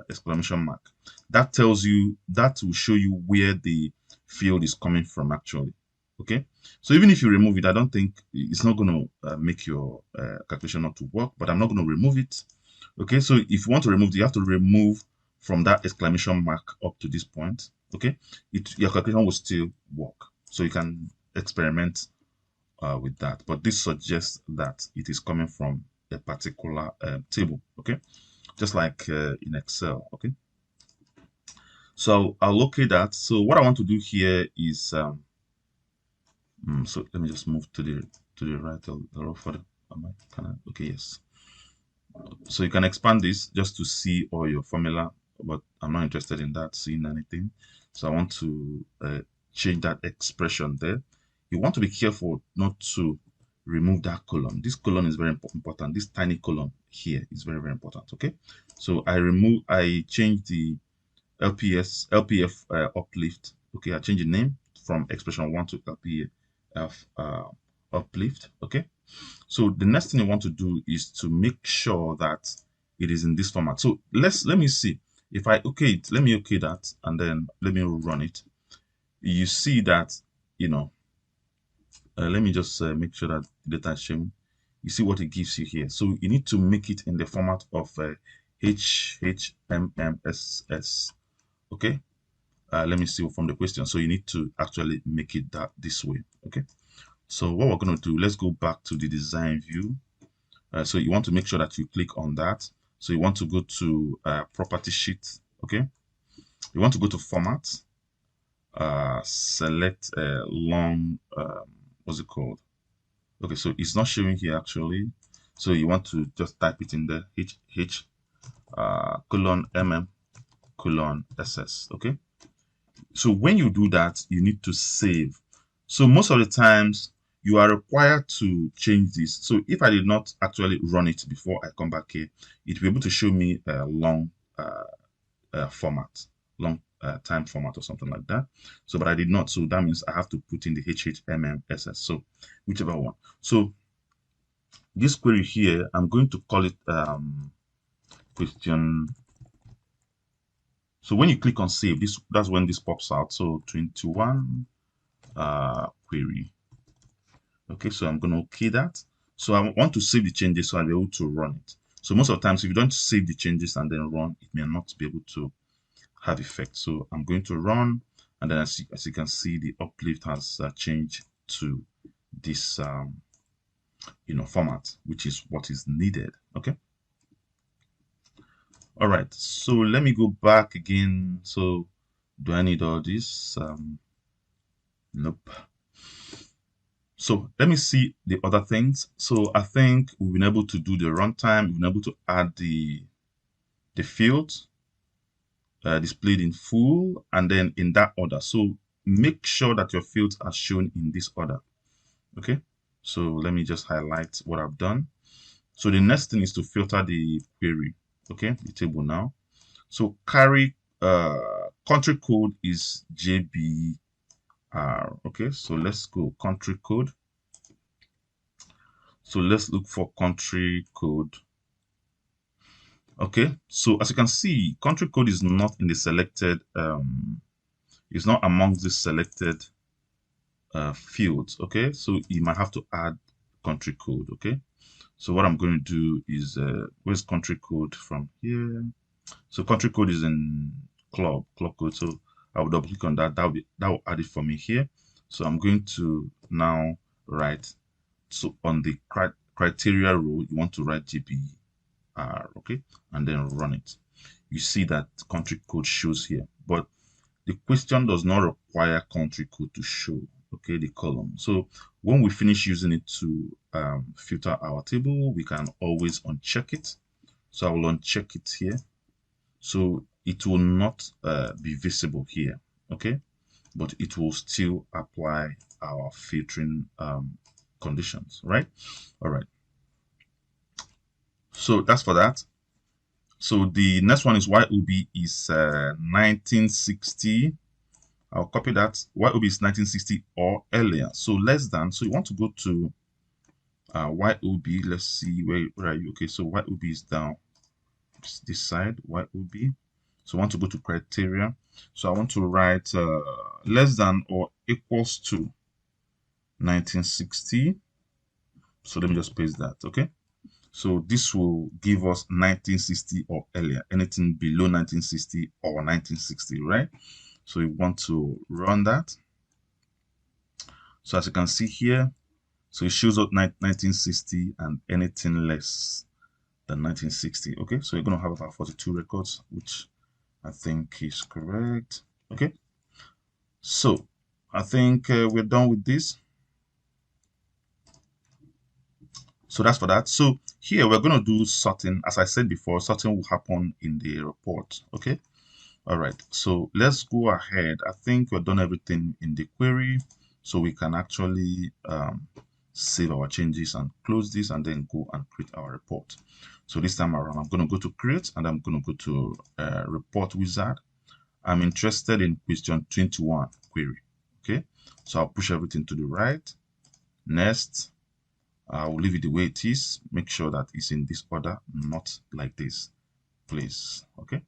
exclamation mark. That tells you, that will show you where the field is coming from actually. Okay, so even if you remove it, I don't think it's not going to make your calculation not to work, but I'm not going to remove it. Okay, so if you want to remove it, you have to remove from that exclamation mark up to this point. Okay, your calculation will still work, so you can experiment with that, but this suggests that it is coming from a particular table. Okay, just like in Excel. Okay, so I'll locate that. So what I want to do here is so let me just move to the right a little further. Okay, yes. So you can expand this just to see all your formula, but I'm not interested in that, seeing anything. So I want to change that expression there. You want to be careful not to remove that column. This column is very important. This tiny column here is very, very important. Okay, so I change the LPF uplift. Okay, I change the name from expression 1 to LPF uplift. Okay, so the next thing you want to do is to make sure that it is in this format. So let me see if I okay it. Let me okay that, and then let me run it. You see that, you know, let me just make sure that the data is showing. You see what it gives you here. So you need to make it in the format of HHMMSS. Okay, let me see from the question. So you need to actually make it this way. Okay, so what we're going to do, let's go back to the design view. So you want to make sure that you click on that. So you want to go to property sheet. Okay, you want to go to format, select long what's it called? Okay, so it's not showing here actually, so you want to just type it in there, HH colon mm colon ss. Okay, so when you do that, you need to save. So most of the times you are required to change this. So if I did not actually run it before I come back here, it will be able to show me a long format, long time format or something like that. So but I did not, so that means I have to put in the HHMMSS, so whichever one. So this query here, I'm going to call it question. So when you click on save, that's when this pops out. So 21 query. Okay, so I'm going to key that. So I want to save the changes so I'll be able to run it. So most of the times, if you don't save the changes and then run, it may not be able to have effect. So I'm going to run, and then as you can see, the uplift has changed to this format, which is what is needed. Okay. All right. So let me go back again. So do I need all this? Nope. So let me see the other things. So I think we've been able to do the runtime. We've been able to add the fields displayed in full and then in that order. So make sure that your fields are shown in this order. Okay. So let me just highlight what I've done. So the next thing is to filter the query. Okay, the table now. So carry country code is JBR. Okay, so let's go country code. So let's look for country code. Okay, so as you can see, country code is not in the selected, it's not amongst the selected fields. Okay, so you might have to add country code. Okay, so what I'm going to do is, where's country code from here? So country code is in club code. So I will double click on that. That will add it for me here. So I'm going to now write. So on the criteria row, you want to write GPR, okay, and then run it. You see that country code shows here, but the question does not require country code to show, okay, the column. So when we finish using it to filter our table, we can always uncheck it. So I will uncheck it here. So it will not be visible here, okay, but it will still apply our filtering conditions, right? All right. So that's for that. So the next one is YOB is 1960. I'll copy that. YOB is 1960 or earlier. So less than. So you want to go to YOB. Let's see, where are you? Okay, so YOB is down this side, YOB. So I want to go to criteria. So I want to write less than or equals to 1960. So let me just paste that, okay? So this will give us 1960 or earlier, anything below 1960 or 1960, right? So we want to run that. So as you can see here, so it shows up 1960 and anything less than 1960. Okay, so you're going to have about 42 records, which I think is correct. Okay, so I think we're done with this. So that's for that. So here we're going to do sorting. As I said before, sorting will happen in the report. Okay. All right. So let's go ahead. I think we've done everything in the query. So we can actually save our changes and close this and then go and create our report. So this time around, I'm going to go to create and I'm going to go to report wizard. I'm interested in question 21 query. Okay. So I'll push everything to the right. Next. I will leave it the way it is. Make sure that it's in this order, not like this, please. Okay.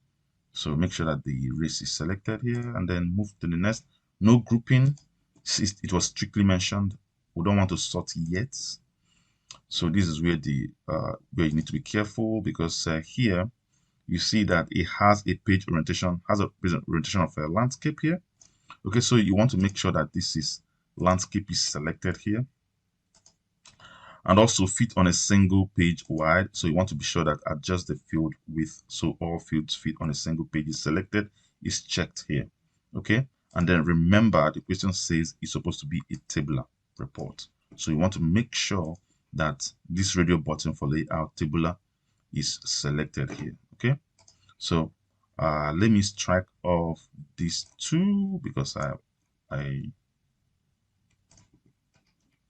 So make sure that the race is selected here and then move to the next. No grouping. It was strictly mentioned. We don't want to sort yet. So this is where where you need to be careful because here you see that it has a page orientation, has a page orientation of a landscape here. Okay, so you want to make sure that this is landscape is selected here. And also fit on a single page wide. So you want to be sure that adjust the field width so all fields fit on a single page is selected, is checked here. Okay. And then remember the question says it's supposed to be a tabular report. So you want to make sure that this radio button for layout tabular is selected here. Okay. So let me strike off these two because I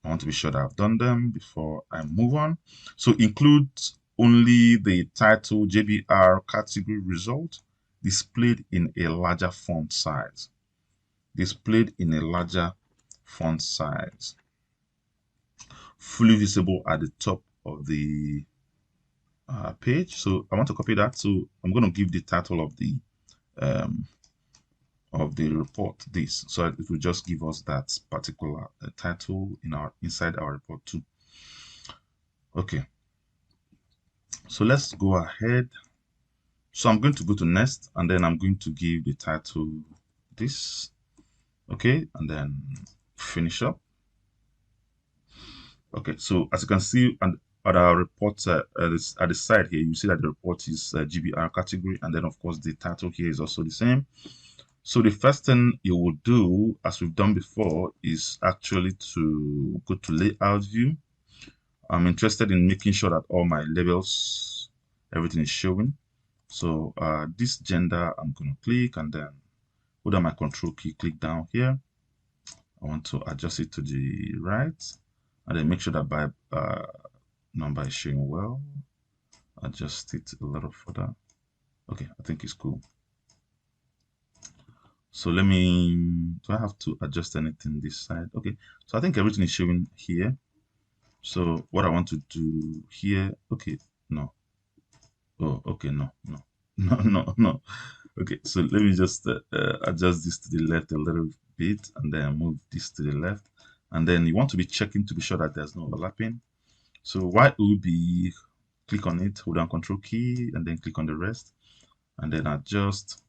want to be sure that I've done them before I move on. So include only the title JBR category result displayed in a larger font size. Displayed in a larger font size. Fully visible at the top of the page. So I want to copy that. So I'm going to give the title of the report this, so it will just give us that particular title inside our report too. Okay, so let's go ahead. So I'm going to go to next, and then I'm going to give the title this. Okay, and then finish up. Okay, so as you can see at our report at the side here, you see that the report is GBR category, and then of course the title here is also the same. So the first thing you will do, as we've done before, is actually to go to layout view. I'm interested in making sure that all my labels, everything is showing. So this gender, I'm going to click and then hold on my control key, click down here. I want to adjust it to the right and then make sure that by number is showing well. Adjust it a little further. Okay, I think it's cool. So let me, do I have to adjust anything this side? Okay, so I think everything is showing here. So what I want to do here, okay, no. Oh, okay, no, no, no, no, no. Okay, so let me just adjust this to the left a little bit and then move this to the left. And then you want to be checking to be sure that there's no overlapping. So while it will be, click on it, hold down control key and then click on the rest and then adjust.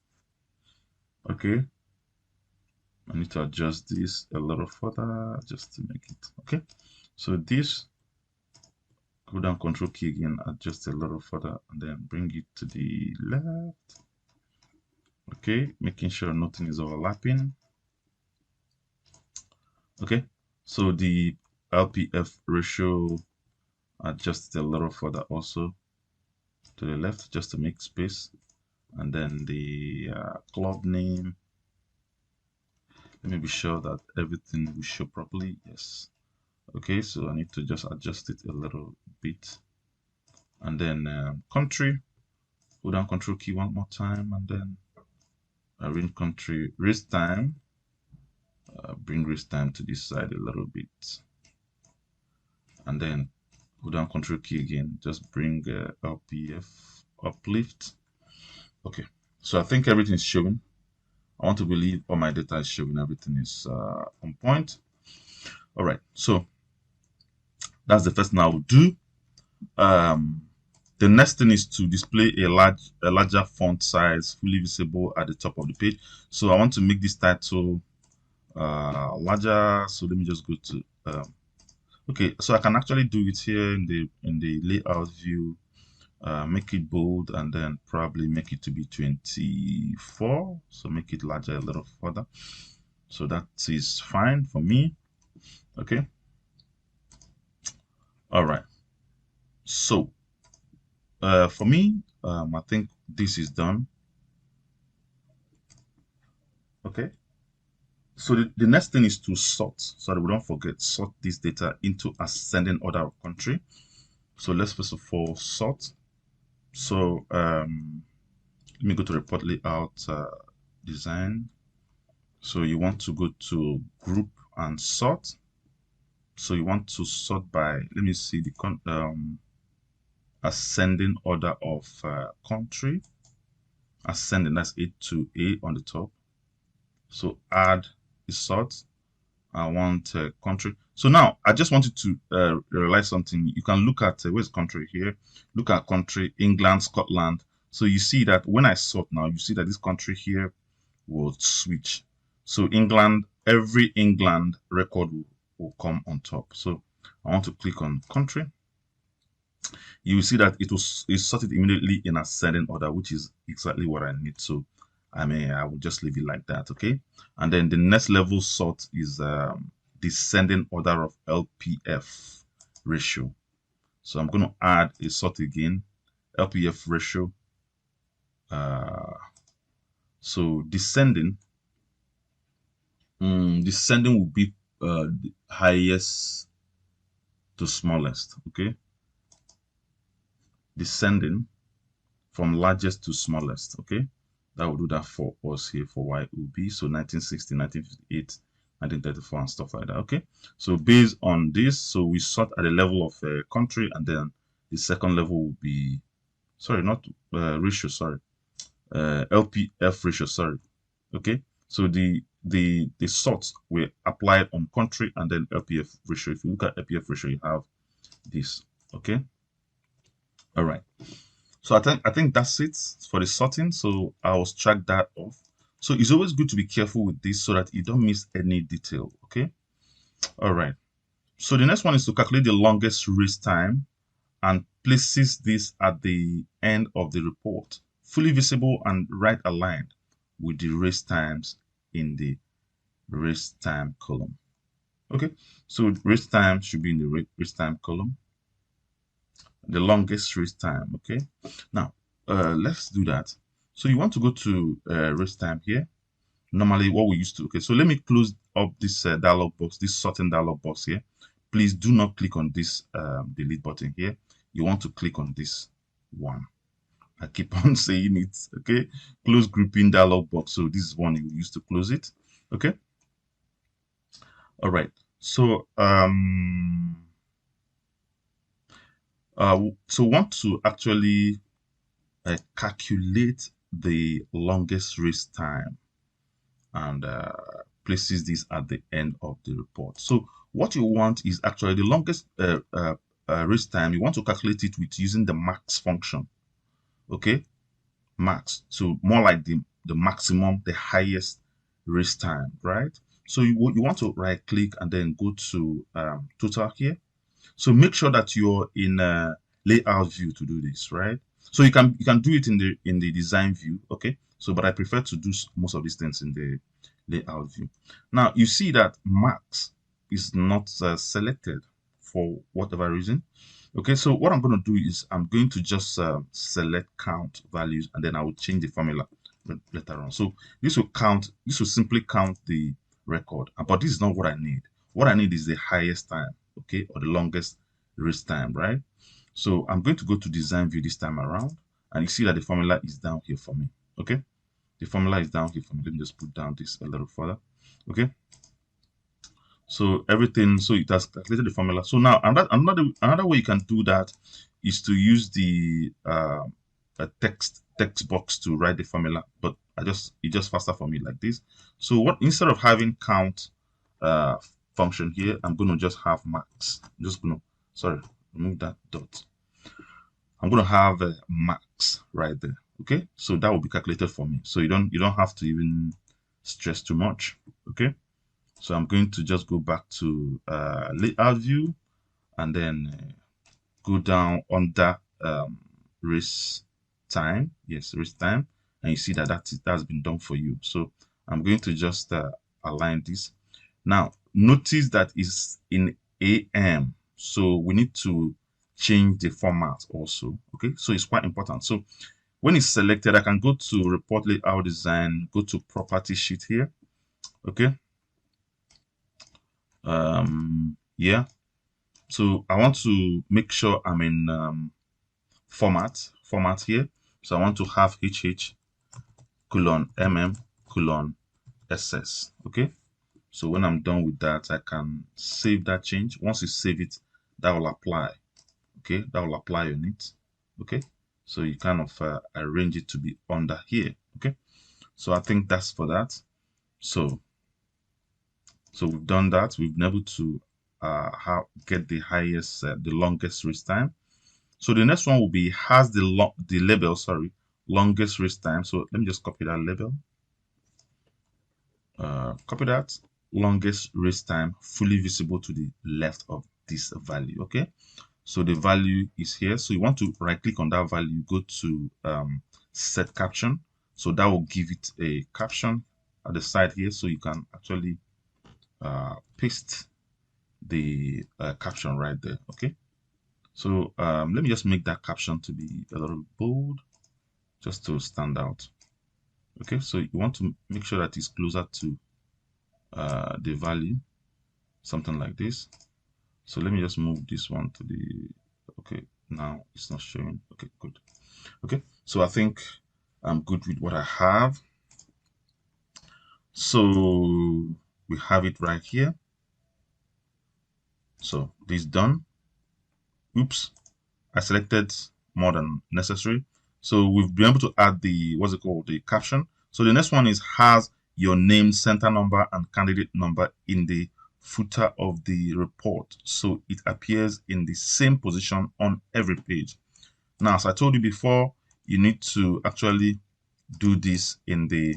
Okay, I need to adjust this a little further just to make it okay. So this, go down control key again, adjust a little further and then bring it to the left. Okay, making sure nothing is overlapping. Okay, so the LPF ratio, adjust it a little further also to the left just to make space. And then the club name, let me be sure that everything will show properly. Yes. Okay, so I need to just adjust it a little bit. And then country, hold down control key one more time and then arrange country, race time, bring race time to this side a little bit. And then hold down control key again, just bring LPF uplift. Okay, so I think everything is showing. I want to believe all my data is showing, everything is on point. All right, so that's the first thing I will do. The next thing is to display a larger font size, fully visible at the top of the page. So I want to make this title larger. So let me just go to okay. So I can actually do it here in the layout view. Make it bold and then probably make it to be 24. So make it larger a little further. So that is fine for me. Okay. All right. So for me, I think this is done. Okay. So the next thing is to sort, so that we don't forget, sort this data into ascending order of country. So let's first of all sort. So let me go to report layout design. So you want to go to group and sort. So you want to sort by, let me see the ascending order of country. Ascending, that's A to A on the top. So add the sort. I want country. So now I just wanted to realize something. You can look at where's country here. Look at country, England, Scotland. So you see that when I sort now, you see that this country here will switch. So England, every England record will come on top. So I want to click on country. You will see that it sorted immediately in ascending order, which is exactly what I need. So I will just leave it like that. Okay. And then the next level sort is descending order of LPF ratio. So I'm going to add a sort again, LPF ratio. So descending will be the highest to smallest. Okay. Descending from largest to smallest. Okay. That will do that for us here for YOB. So 1960, 1958, 1934 and stuff like that. Okay. So based on this, so we sort at the level of country, and then the second level will be, sorry, not ratio, sorry, LPF ratio, sorry. Okay. So the sorts were applied on country and then LPF ratio. If you look at LPF ratio, you have this. Okay. All right. So I think that's it for the sorting. So I'll strike that off. So it's always good to be careful with this so that you don't miss any detail. Okay. All right. So the next one is to calculate the longest race time and places this at the end of the report, fully visible and right aligned with the race times in the race time column. Okay, so race time should be in the race time column, the longest race time. Okay, now let's do that. So you want to go to race time here. Normally, what we used to. Okay, so let me close up this dialog box, this sorting dialog box here. Please do not click on this delete button here. You want to click on this one. I keep on saying it. Okay, close grouping dialog box. So this is one you use to close it. Okay. All right. So want to actually calculate the longest race time and places this at the end of the report. So what you want is actually the longest race time. You want to calculate it with using the max function. Okay, max. So more like the maximum, the highest race time, right? So you want to right click and then go to total here. So make sure that you're in layout view to do this, right? So you can do it in the design view, okay? So but I prefer to do most of these things in the layout view. Now you see that max is not selected for whatever reason. Okay, so what I'm going to do is I'm going to just select count values and then I will change the formula later on. So this will simply count the record, but this is not what I need. What I need is the highest time, okay, or the longest race time, right? So I'm going to go to design view this time around and you see that the formula is down here for me, okay? The formula is down here for me. Let me just put down this a little further, okay? So everything, so it has calculated the formula. So now another way you can do that is to use the text box to write the formula, but it's just faster for me like this. So what, instead of having count uh, function here, I'm going to just have max. I'm just going to, sorry, remove that dot. I'm going to have max right there. Okay, so that will be calculated for me. So you don't have to even stress too much. Okay. So I'm going to just go back to layout view and then go down under race time. Yes, race time. And you see that that's been done for you. So I'm going to just align this. Now, notice that it's in AM. So we need to change the format also. Okay, so it's quite important. So when it's selected, I can go to report layout design, go to property sheet here. Okay. Yeah, so I want to make sure I'm in format here. So I want to have HH colon MM colon SS. Okay, so when I'm done with that, I can save that change. Once you save it, that will apply. Okay, that will apply on it. Okay, so you kind of arrange it to be under here. Okay, so I think that's for that. So we've done that. We've been able to get the highest, the longest race time. So the next one will be has the label, sorry, longest race time. So let me just copy that label. Copy that, longest race time, fully visible to the left of this value. Okay. So the value is here. So you want to right click on that value, go to set caption. So that will give it a caption at the side here. So you can actually paste the caption right there. Okay, so let me just make that caption to be a little bold just to stand out. Okay, so you want to make sure that it's closer to the value, something like this. So let me just move this one to the, okay, now it's not showing. Okay, good. Okay, so I think I'm good with what I have. So we have it right here. So this done. Oops, I selected more than necessary. So we've been able to add the, what's it called, the caption. So the next one is has your name, center number, and candidate number in the footer of the report, so it appears in the same position on every page. Now, as I told you before, you need to actually do this in the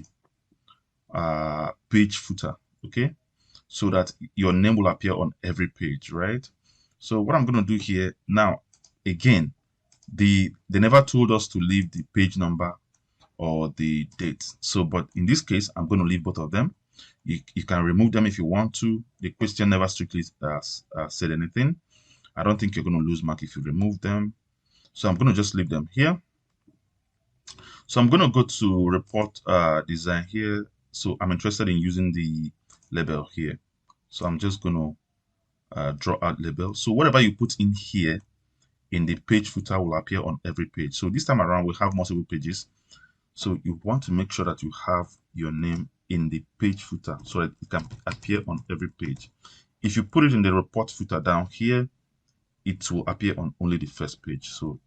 page footer, okay, so that your name will appear on every page, right? So what I'm going to do here now, again, they never told us to leave the page number or the date. So, but in this case, I'm going to leave both of them. You can remove them if you want to. The question never strictly said anything. I don't think you're going to lose mark if you remove them. So I'm going to just leave them here. So I'm going to go to report design here. So I'm interested in using the label here. So I'm just going to draw out label. So whatever you put in here in the page footer will appear on every page. So this time around, we have multiple pages. So you want to make sure that you have your name in the page footer so that it can appear on every page. If you put it in the report footer down here, it will appear on only the first page. So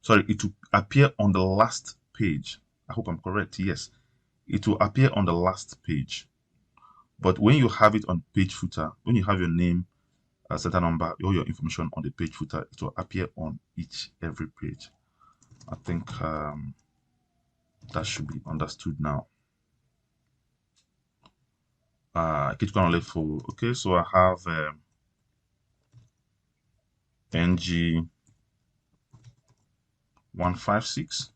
sorry, it will appear on the last page. I hope I'm correct. Yes, it will appear on the last page. But when you have it on page footer, when you have your name, a certain number, all your information on the page footer, it will appear on every page. I think that should be understood now. Keep going level. Okay, so I have NG156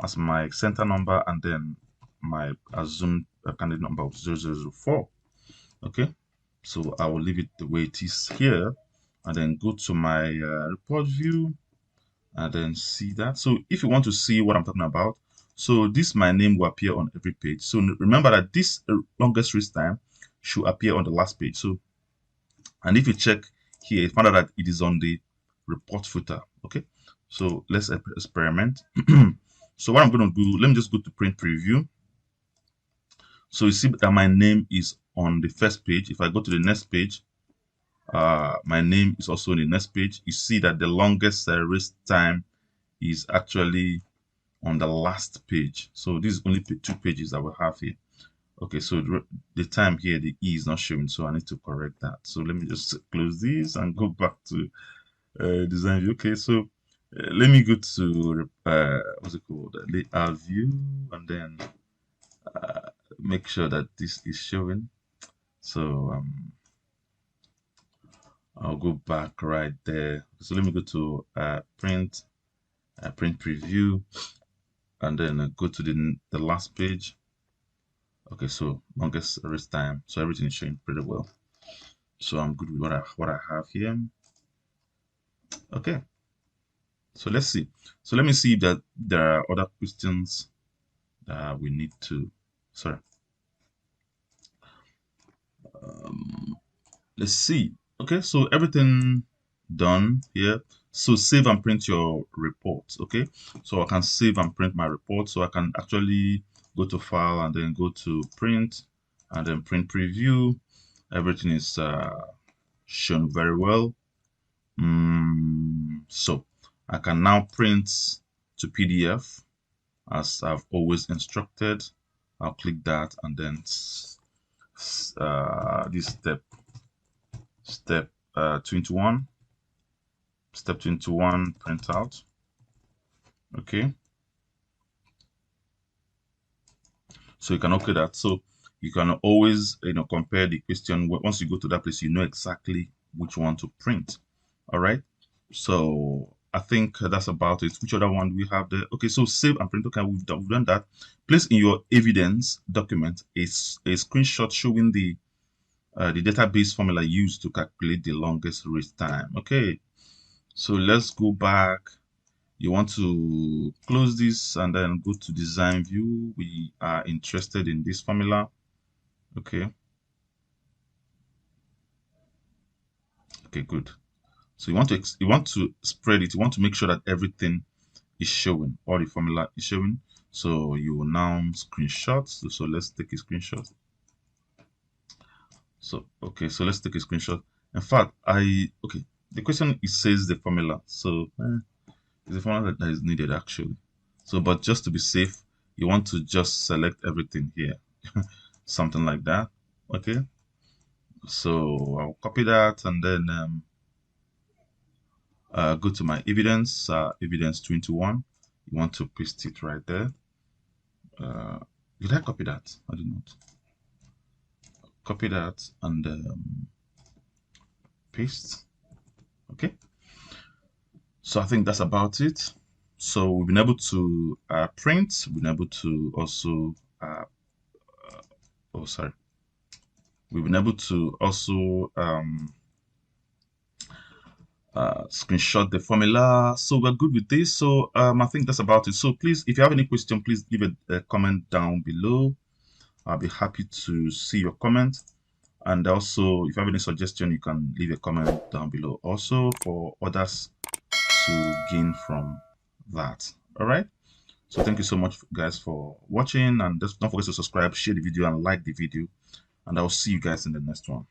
as my center number, and then my assumed candidate number of 0004. Okay, so I will leave it the way it is here, and then go to my report view, and then see that. So if you want to see what I'm talking about, so this my name will appear on every page. So remember that this longest reach time should appear on the last page. So, and if you check here, you find out that it is on the report footer. Okay, so let's experiment. So what I'm going to do, let me just go to print preview. So you see that my name is on the first page. If I go to the next page, my name is also on the next page. You see that the longest race time is actually on the last page. So this is only 2 pages that we have here. Okay, so the time here, the E is not showing, so I need to correct that. So let me just close this and go back to design view. Okay, so let me go to what's it called, layout view, and then make sure that this is showing. So I'll go back right there. So let me go to print preview, and then go to the last page. Okay, so longest race time. So everything is showing pretty well. So I'm good with what I have here. Okay. So let's see. So let me see that there are other questions that we need to. Sorry. Let's see. Okay, so everything done here. So save and print your report. Okay, so I can save and print my report. So I can actually go to file and then go to print and then print preview. Everything is shown very well. So I can now print to PDF as I've always instructed. I'll click that, and then this step 21, step 21 print out. Okay, so you can okay that. So you can always compare the question. Once you go to that place, you know exactly which one to print. All right, so I think that's about it. Which other one do we have there? Okay, so save and print. Okay, we've done that. Place in your evidence document is a screenshot showing the database formula used to calculate the longest race time. Okay, so let's go back. You want to close this and then go to design view. We are interested in this formula. Okay. Okay, good. So you want to spread it. You want to make sure that everything is showing, all the formula is showing. So you will now screenshot. So let's take a screenshot. So okay, so let's take a screenshot. In fact, okay, the question it says the formula. So it's the formula that is needed actually. So but just to be safe, you want to just select everything here. Something like that. Okay. So I'll copy that and then go to my evidence, evidence 21. You want to paste it right there. Did I copy that? I did not. Copy that and paste. Okay. So I think that's about it. So we've been able to print. We've been able to also. Oh, sorry. We've been able to also screenshot the formula. So we're good with this. So I think that's about it. So please, if you have any question, please leave a comment down below. I'll be happy to see your comment. And also, if you have any suggestion, you can leave a comment down below also for others to gain from that. All right. So thank you so much, guys, for watching. And just don't forget to subscribe, share the video, and like the video. And I'll see you guys in the next one.